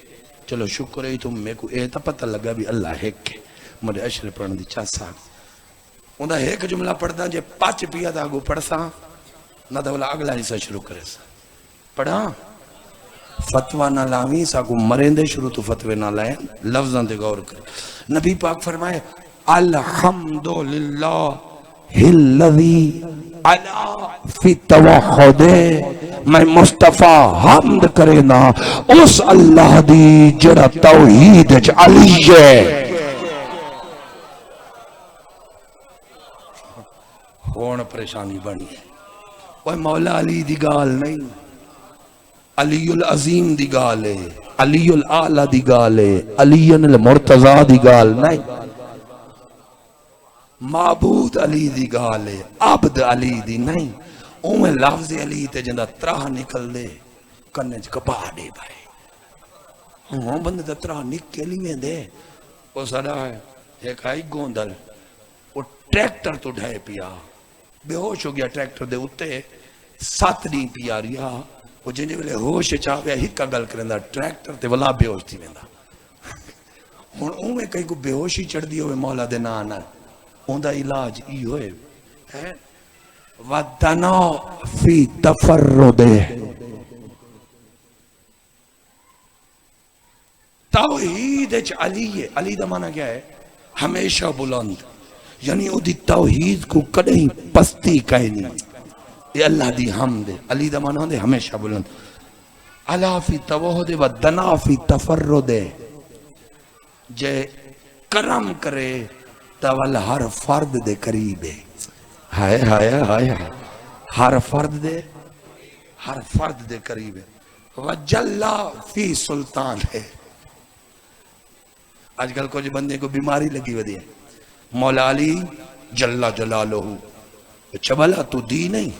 چلو شکر ہے تم میں کو اے تا پتہ لگا بھی اللہ ایک ہے مجھے اشر پڑھن دی چاہ ساکھ اندھا ایک جملہ پڑھتا جے 5 پیا دا گو پڑھ سا نہ دولا اگلا حصہ شروع کرے سا پڑھا فتوہ نہ لاویں سا کو مرندے شروع تو فتوے نہ لائیں لفظاں دے غور کرے نبی پاک فرمائے الحمدللہ الذی علا فی توحد میں مصطفیٰ حمد کرے نا اس اللہ دی جڑا توحید علی ہے ہون پریشانی بنی ہے وہ مولا علی دی گال نہیں علی العظیم دی گال ہے علی العالی دی گال ہے علی المرتضی دی گال نہیں معبود علی دی گال ہے عبد علی دی نہیں اوہ لفظ علی تے جندہ تراہ نکل دے کنج کپا دے بھائی ہوں بندے تے تراہ نکلی میں دے وہ سڑا ہے ایک آئی گوندل وہ ٹریکٹر تو ڈھائے پیا بے ہوش ہو گیا ٹریکٹر دے اتے 7 دن پیا ریا وہ جنجے ویلے ہوش چاہویا ہکا گل کرندہ ٹریکٹر تے ولا بے ہوش تھی ویندہ ہون اوہ کئی کو بے ہوشی چڑھ دی ہوئے مولا دے نانا اندھا علاج ای ہوئے وَدَّنَا فِي تَفَرُّدِ توحید علی ہے علی دا معنی کیا ہے ہمیشہ بلند یعنی او دی توحید کو کدیں پستی کہے نہیں یہ اللہ دی حمد علی دا معنی ہے ہمیشہ بلند علا فی توحید وَدَّنَا فِي تَفَرُّدِ جے کرم کرے تول ہر فرد دے قریب ہے ہائے ہائے ہائے ہر فرد دے قریب ہے وجلہ فی سلطان ہے آج کل کو جو بندے کو بیماری لگی ودی ہے مولا علی جللہ جلالہ چبلا تو دی نہیں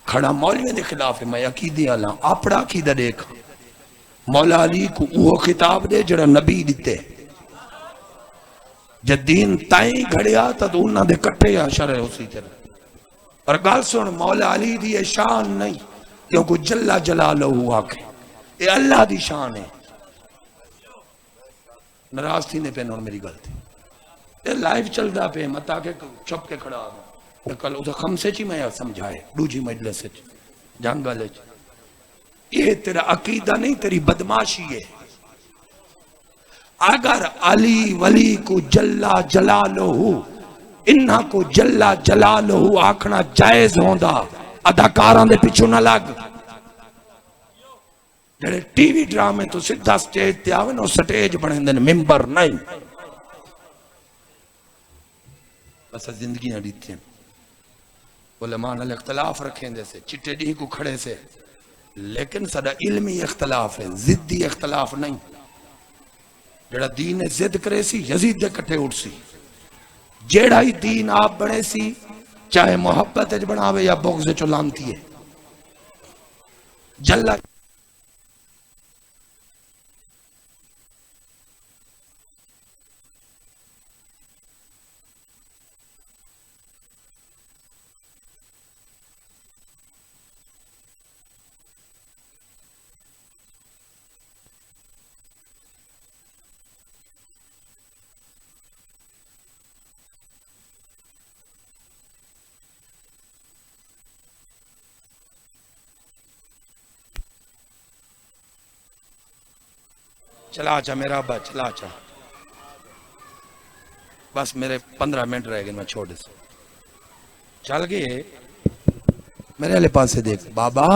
کھڑا مولوی دے خلاف ہے میں عقیدی اللہ اپڑا عقیدہ دیکھا مولا علی کو وہ خطاب دے جڑا نبی دیتے جب دین تائیں گھڑیا تا تو انہاں دے کٹے یا شرع اسی طرح اور گال سن مولا علی دی شان نہیں کیونکہ جلہ جلالہ ہوا کہ یہ اللہ دی شان ہے نراز تھی نے پہنے اور میری غلطی یہ لائیو چل دا پہ متا کہ چھپ کے کھڑا آگا کل اسے خمسے چی میں سمجھائے دوجی مجلس سے جانگا لے یہ تیرا عقیدہ نہیں تیری بدماشی ہے اگر علی ولی کو جلا جلالہ انہاں کو جلا جلالہ آکھنا جائز ہوندا اداکاراں دے پیچھے نہ لگ جڑے ٹی وی ڈرامے تو سدھا سٹیج تے آوے نو سٹیج بنے دن ممبر نہیں بس زندگی نہ دیتے ہیں علماء نے اختلاف رکھیں دے سے چٹے ڈی کو کھڑے سے لیکن سدا علمی اختلاف ہے ضدی اختلاف نہیں جڑا دین زد کرے سی یزید دے کٹھے اٹھ سی جیڑا ہی دین آپ بڑھے سی چاہے محبت اج بناوے یا بغض چلانتی ہے جلہ چلا چا میرا ابا چلا چا بس میرے 15 منٹ رہ گئے میں چھوڑ سے چل گئے میرے علیہ پاس سے دیکھ بابا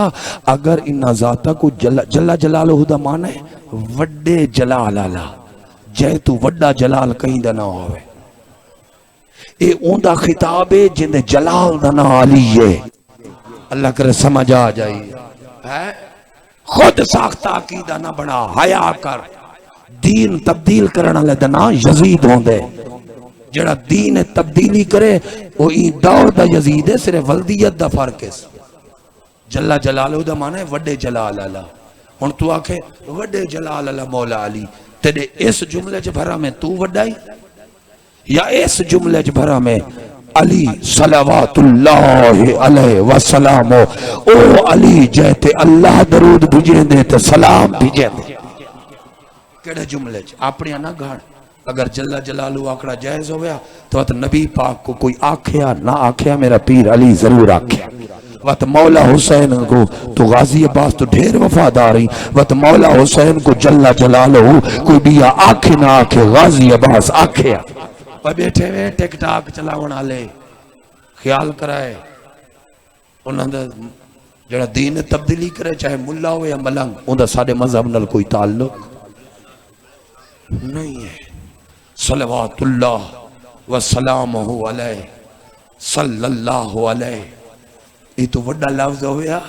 اگر انہا ذاتہ کو جلا جلالہ دا معنی ہے وڈے جلال اللہ جے تو وڈا جلال کہیں دا نہ ہوئے اے اون دا خطاب ہے جن دے جلال دا نہ علی ہے اللہ کرے سمجھ آ جائیے خود ساختہ عقیدہ نہ بنا حیا کر دین تبدیل کرنا لے دنا یزید ہوں دے جڑا دین تبدیلی کرے وہ این دور دا یزید ہے صرف ولدیت دا فرق ہے جلہ جلالہ دا مانا ہے وڈے جلال اللہ ہن تو آکھے وڈے جلال اللہ مولا علی تیرے اس جملے چ بھرا میں تو وڈائی یا اس جملے چ بھرا میں علی صلوات اللہ علیہ وسلام او علی جیتے اللہ درود بھجے دے تے سلام بھجے دے کیڑے جملے چ اپنی نہ گھاڑ اگر جلہ جلالہ آکڑا جائز ہویا تو وقت نبی پاک کو کوئی آکھیا نہ آکھیا میرا پیر علی ضرور آکھیا وقت مولا حسین کو تو غازی عباس تو ڈھیر وفاداری وقت مولا حسین کو جلہ جلالہ کوئی بھی آکھے نہ آکھے غازی عباس آکھیا وہ بیٹھے ہوئے ٹک ٹاک چلاونا لے خیال کرائے انہوں نے جڑا دین تبدیلی کرے چاہے ملا ہو یا ملنگ انہوں نے سارے مذہب نال کوئی تعلق نہیں ہے صلوات اللہ وسلامہ علیہ صلی اللہ علیہ یہ تو وڈا لفظ ہویا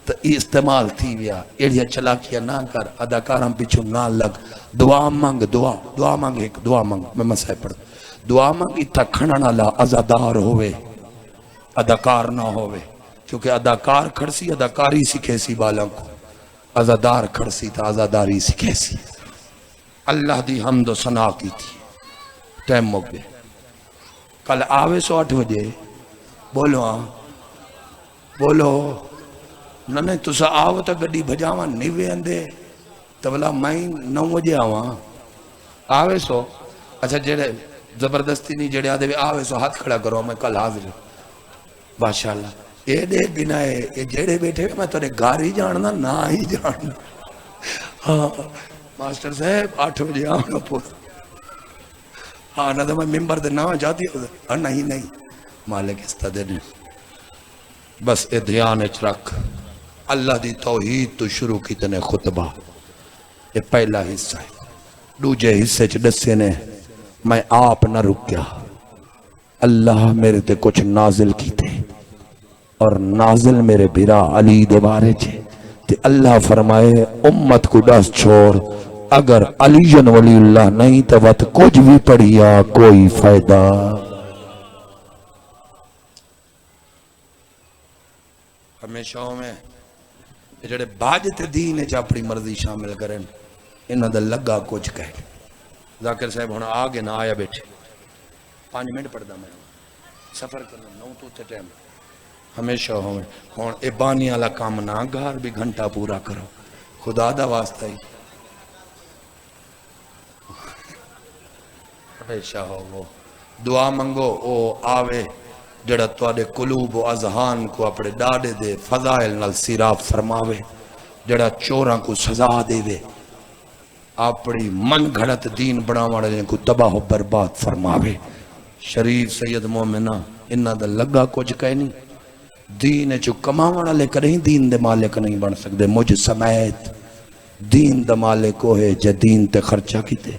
تو یہ استعمال تھی ویا ایڑیا چلاکیا نہ کر اداکارم پیچھو نہ لگ دعا مانگ دعا مانگ ایک دعا مانگ میں مسئلہ پڑھ دعا مانگ اتھا کھڑنا لا ازادار ہوئے اداکار نہ ہوئے کیونکہ اداکار کھڑسی اداکاری سکھے سی بالاں کو ازادار کھڑسی تا ازاداری سکھے سی اللہ دی حمد و ثنا کی تھی ٹائم مک گئے کل آوے 8 بجے بولو بولو نہ تسا آو تا گڈی بھجاواں نیوے اندے تبلا میں 9 بجے آواں آوے سو اچھا جڑے زبردستی نہیں جڑے آدھے آوے سو ہاتھ کھڑا کرو میں کل حاضر ماشاءاللہ یہ دے بنا ہے یہ جڑے بیٹھے میں تورے گھر ہی جاننا نہ ہی جاننا ہاں ماسٹر صاحب 8 بجے آؤں پور ہاں نہ تو میں ممبر دے نہ جاتی ہوں نہیں مالک استدے نے بس اے دھیان اچ رکھ اللہ دی توحید تو شروع کی تنے خطبہ یہ پہلا حصہ ہے دوجے حصے چ دسے نے میں آپ نہ رکیا اللہ میرے تے کچھ نازل کی تھے اور نازل میرے بھرا علی دے بارے چھے تے اللہ فرمائے امت کو ڈس چھوڑ اگر علی ولی اللہ نہیں تو وقت کچھ بھی پڑھیا کوئی فائدہ ہمیشہ میں جڑے باجت دین ہے اپنی مرضی شامل کریں انہاں دا لگا کچھ کہے ذاکر صاحب ہونا آگے نہ آیا بیٹھے 5 منٹ پڑھ دا میں سفر کرنا 9 تو تے ٹائم ہمیشہ ہوں اے بانی والا کام نہ گھر بھی گھنٹہ پورا کرو خدا دا واسطہ ہی ہمیشہ ہو وہ دعا منگو او آوے جڑا توڑے قلوب و اذہان کو اپنے ڈاڑے دے فضائل نال سیراب فرماوے جڑا چوراں کو سزا دے وے اپنی من گھڑت دین بنا والے کو تباہ و برباد فرماوے شریف سید مومنہ انہا دا لگا کچھ کہہ نہیں دین چو کماونا لے کریں دین دے مالک نہیں بن سکتے مجھ سمیت دین دا مالک کو ہے جا دین تے خرچہ کیتے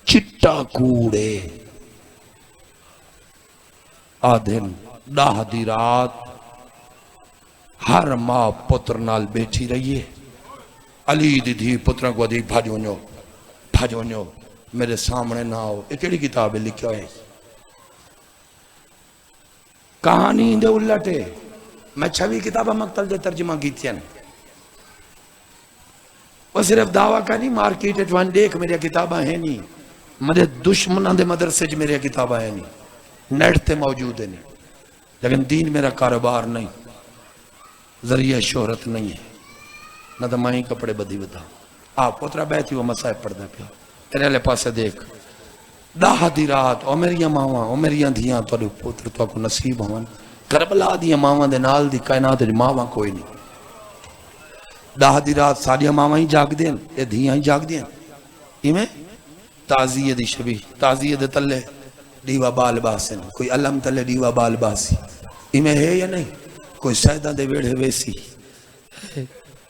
چٹا کوڑے آدھن 10 دی رات ہر ماں پتر نال بیٹھی رہیے علی دی دھی پتروں کو دی بھاجونیو میرے سامنے نہ ہو یہ کیڑی کتاب ہے لکھا ہے کہانی دے الٹے میں 6 کتابہ مقتل دے ترجمہ کیتی ہیں وہ صرف دعویٰ کا نہیں مارکیٹ اٹوان دیکھ میرے کتابہ ہیں نہیں میرے دشمنان دے مدرسے جو میرے کتابہ ہیں نہیں نیٹ تے موجود ہے نہیں لیکن دین میرا کاروبار نہیں ذریعہ شہرت نہیں ہے نہ تو مائیں کپڑے بدی بتا آپ پترہ بیٹھی وہ مسائب پڑھ دے پیا تیرے لے پاسے دیکھ 10 دی رات او میریاں ماواں او میریاں دھیاں توڑے پتر تو کو نصیب ہون کربلا دیاں ماواں دے نال دی کائنات دی ماواں کوئی نہیں 10 دی رات ساڑیاں ماواں ہی جاگ دیں یہ دھیاں ہی جاگ دیں ایمیں تازیہ دی شبی تازیہ دے تلے دیوہ بال باسن کوئی علم تلے دیوہ بال باسی ایمیں ہے یا نہیں کوئی سیدہ دے ویڑے ویسی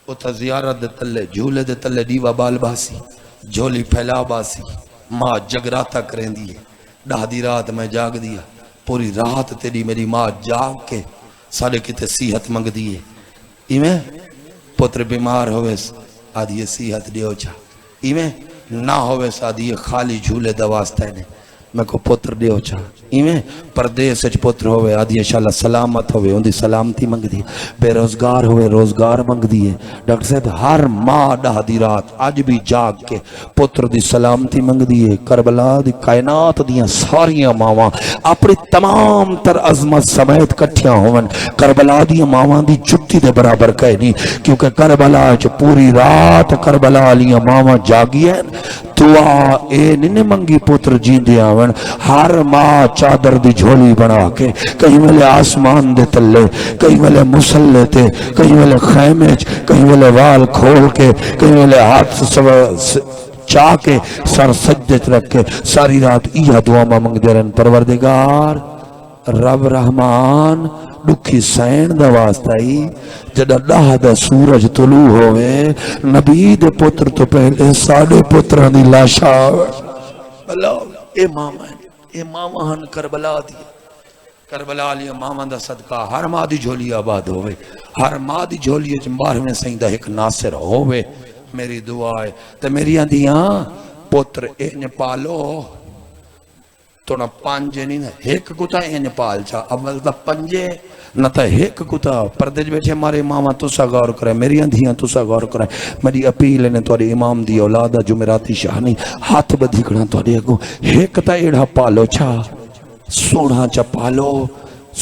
وہ تا زیارت دے تلے جھولے دے تلے دیوہ بال باسی جھولی پھیلا باسی ماں جگراتا کریں دیئے 10 دی رات میں جاگ دیا پوری رات تیری میری ماں جاگ کے سارے کتے صحت منگ دیئے ایمیں پتر بیمار ہوئے آدھی صحت دیو چا ایمیں نہ ہوئے آدھی خالی جھولے دواستے نے میں کو پتر دیو چا ایمیں پردیس اچ پتر ہوئے آدھی انشاءاللہ سلامت ہوئے ان دی سلامتی منگ دیئے بے روزگار ہوئے روزگار منگ دیئے ڈاکٹر صاحب ہر ماہ 10 دی رات آج بھی جاگ کے پتر دی سلامتی منگ دیئے کربلا دی کائنات دیاں ساریاں ماواں اپنی تمام تر عظمت سمیت کٹھیاں ہوئن کربلا دیاں ماواں دی جتی دے برابر کہے نہیں کیونکہ کربلا چ پوری رات کربلا لیاں ماواں جاگی ہیں دعا اے ننے منگی پتر جیندے آون ہر ماں چادر دی جھولی بنا کے کہیں ملے آسمان دے تلے کہیں ملے مسلے تے کہیں ملے خیمے کہیں ملے وال کھول کے کہیں ملے ہاتھ چاہ کے سر سجدت رکھ کے ساری رات ایہ دعا منگ دے رہن پروردگار رب رحمان دکھی سین دا واسطائی جدہ 10 دا سورج طلوع ہوئے نبی دے پتر تو پہلے ساڑے پتران دی لاشا اللہ اے ماما ہن کربلا دی کربلا لیا ماما دا صدقہ ہر ماں دی جھولی آباد ہوئے ہر ماں دی جھولی جمبار میں سیندہ ایک ناصر ہوئے میری دعا ہے تو میری آندیاں پتر اے پالو تو نہ پانجے نہیں نہ ایک کتا این پال چا اول تا پنجے نہ تا ایک کتا پردیج بیٹھے ہمارے امامہ تو سا غور کرے میری اندھیاں تو سا غور کرے میری اپیل نے توڑی امام دی اولادہ جمعراتی شاہنی ہاتھ بدھی کڑا توڑی اگو ایک تا ایڑا پالو چا سوڑا چا پالو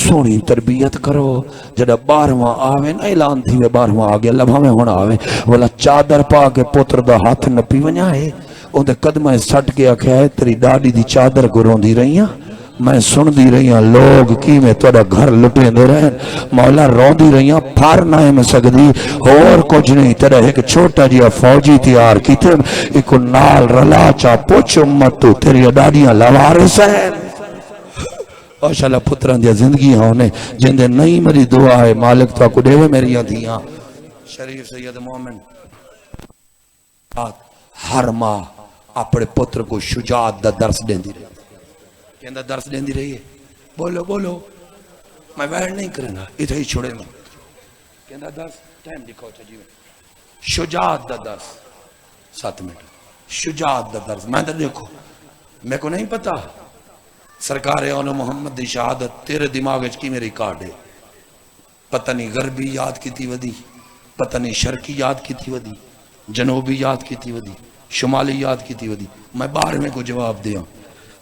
سونی تربیت کرو جڑا 12واں آوے نا اعلان تھی وے 12واں آگے لبھا میں ہونا آوے والا چادر پا کے پتر دا ہاتھ نپی ونیا ہے ان دے قدمہ سٹ کے آکھیا ہے تیری ڈاڈی دی چادر کو رون دی رہی ہیں میں سن دی رہی ہیں لوگ کی میں توڑا گھر لٹیں دے رہے ہیں مولا رون دی رہی ہیں پھار نہ میں سکتی اور کچھ نہیں تیرا ایک چھوٹا جیا فوجی تیار کی تھے ایک نال رلا چا پوچھ امت تو تیری ڈاڈیاں لوارس ہیں ماشاءاللہ پتران دیا زندگی ہونے جن دے نہیں میری دعا ہے مالک تو کو دے میری دھیاں شریف سید مومن ہر ماں اپنے پتر کو شجاعت دا درس دیں دی رہی کہندہ درس دیں دی رہی ہے بولو میں ویڈ نہیں کرنا ادھا ہی چھوڑے میں کہندہ درس ٹائم دکھاؤ چاہیے شجاعت دا درس 7 منٹ شجاعت دا درس میں در دیکھو میں کو نہیں پتا سرکار اون محمد دی شہادت تیرے دماغ کی میری کارڈ ہے پتہ نہیں غربی یاد کی تھی ودی پتہ نہیں شرقی یاد کی تھی ودی جنوبی یاد کی تھی ودی شمالی یاد کی تھی ودی میں باہر میں کو جواب دیا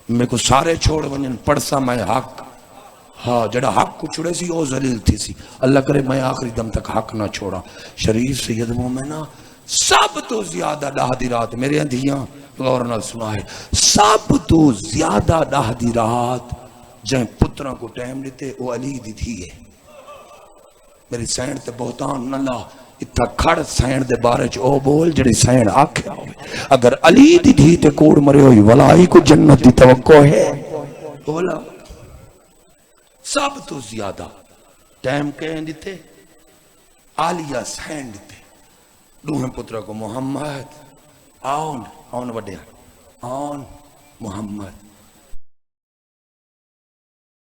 میں کو سارے چھوڑ ونین پڑسا میں حق ہاں جڑا حق کو چھوڑے سی او ذلیل تھی سی اللہ کرے میں آخری دم تک حق نہ چھوڑا شریف سید مومنہ سب تو زیادہ 10 دی رات میرے اندھیاں غور نہ سنا ہے سب تو زیادہ 10 دی رات جائیں پتروں کو ٹائم لیتے وہ علی دی تھی ہے میری سینڈ تے بہتان نہ لا اتھا کھڑ سین دے بارے چ او بول جڑی سین آکھیا ہوئے اگر علی دی دھی تے کوڑ مرے ہوئی ولائی کو جنت دی توقع ہے بولا سب تو زیادہ ٹائم کہیں دیتے آلیہ سین دیتے دوہیں پترہ کو محمد آن وڈیا آن محمد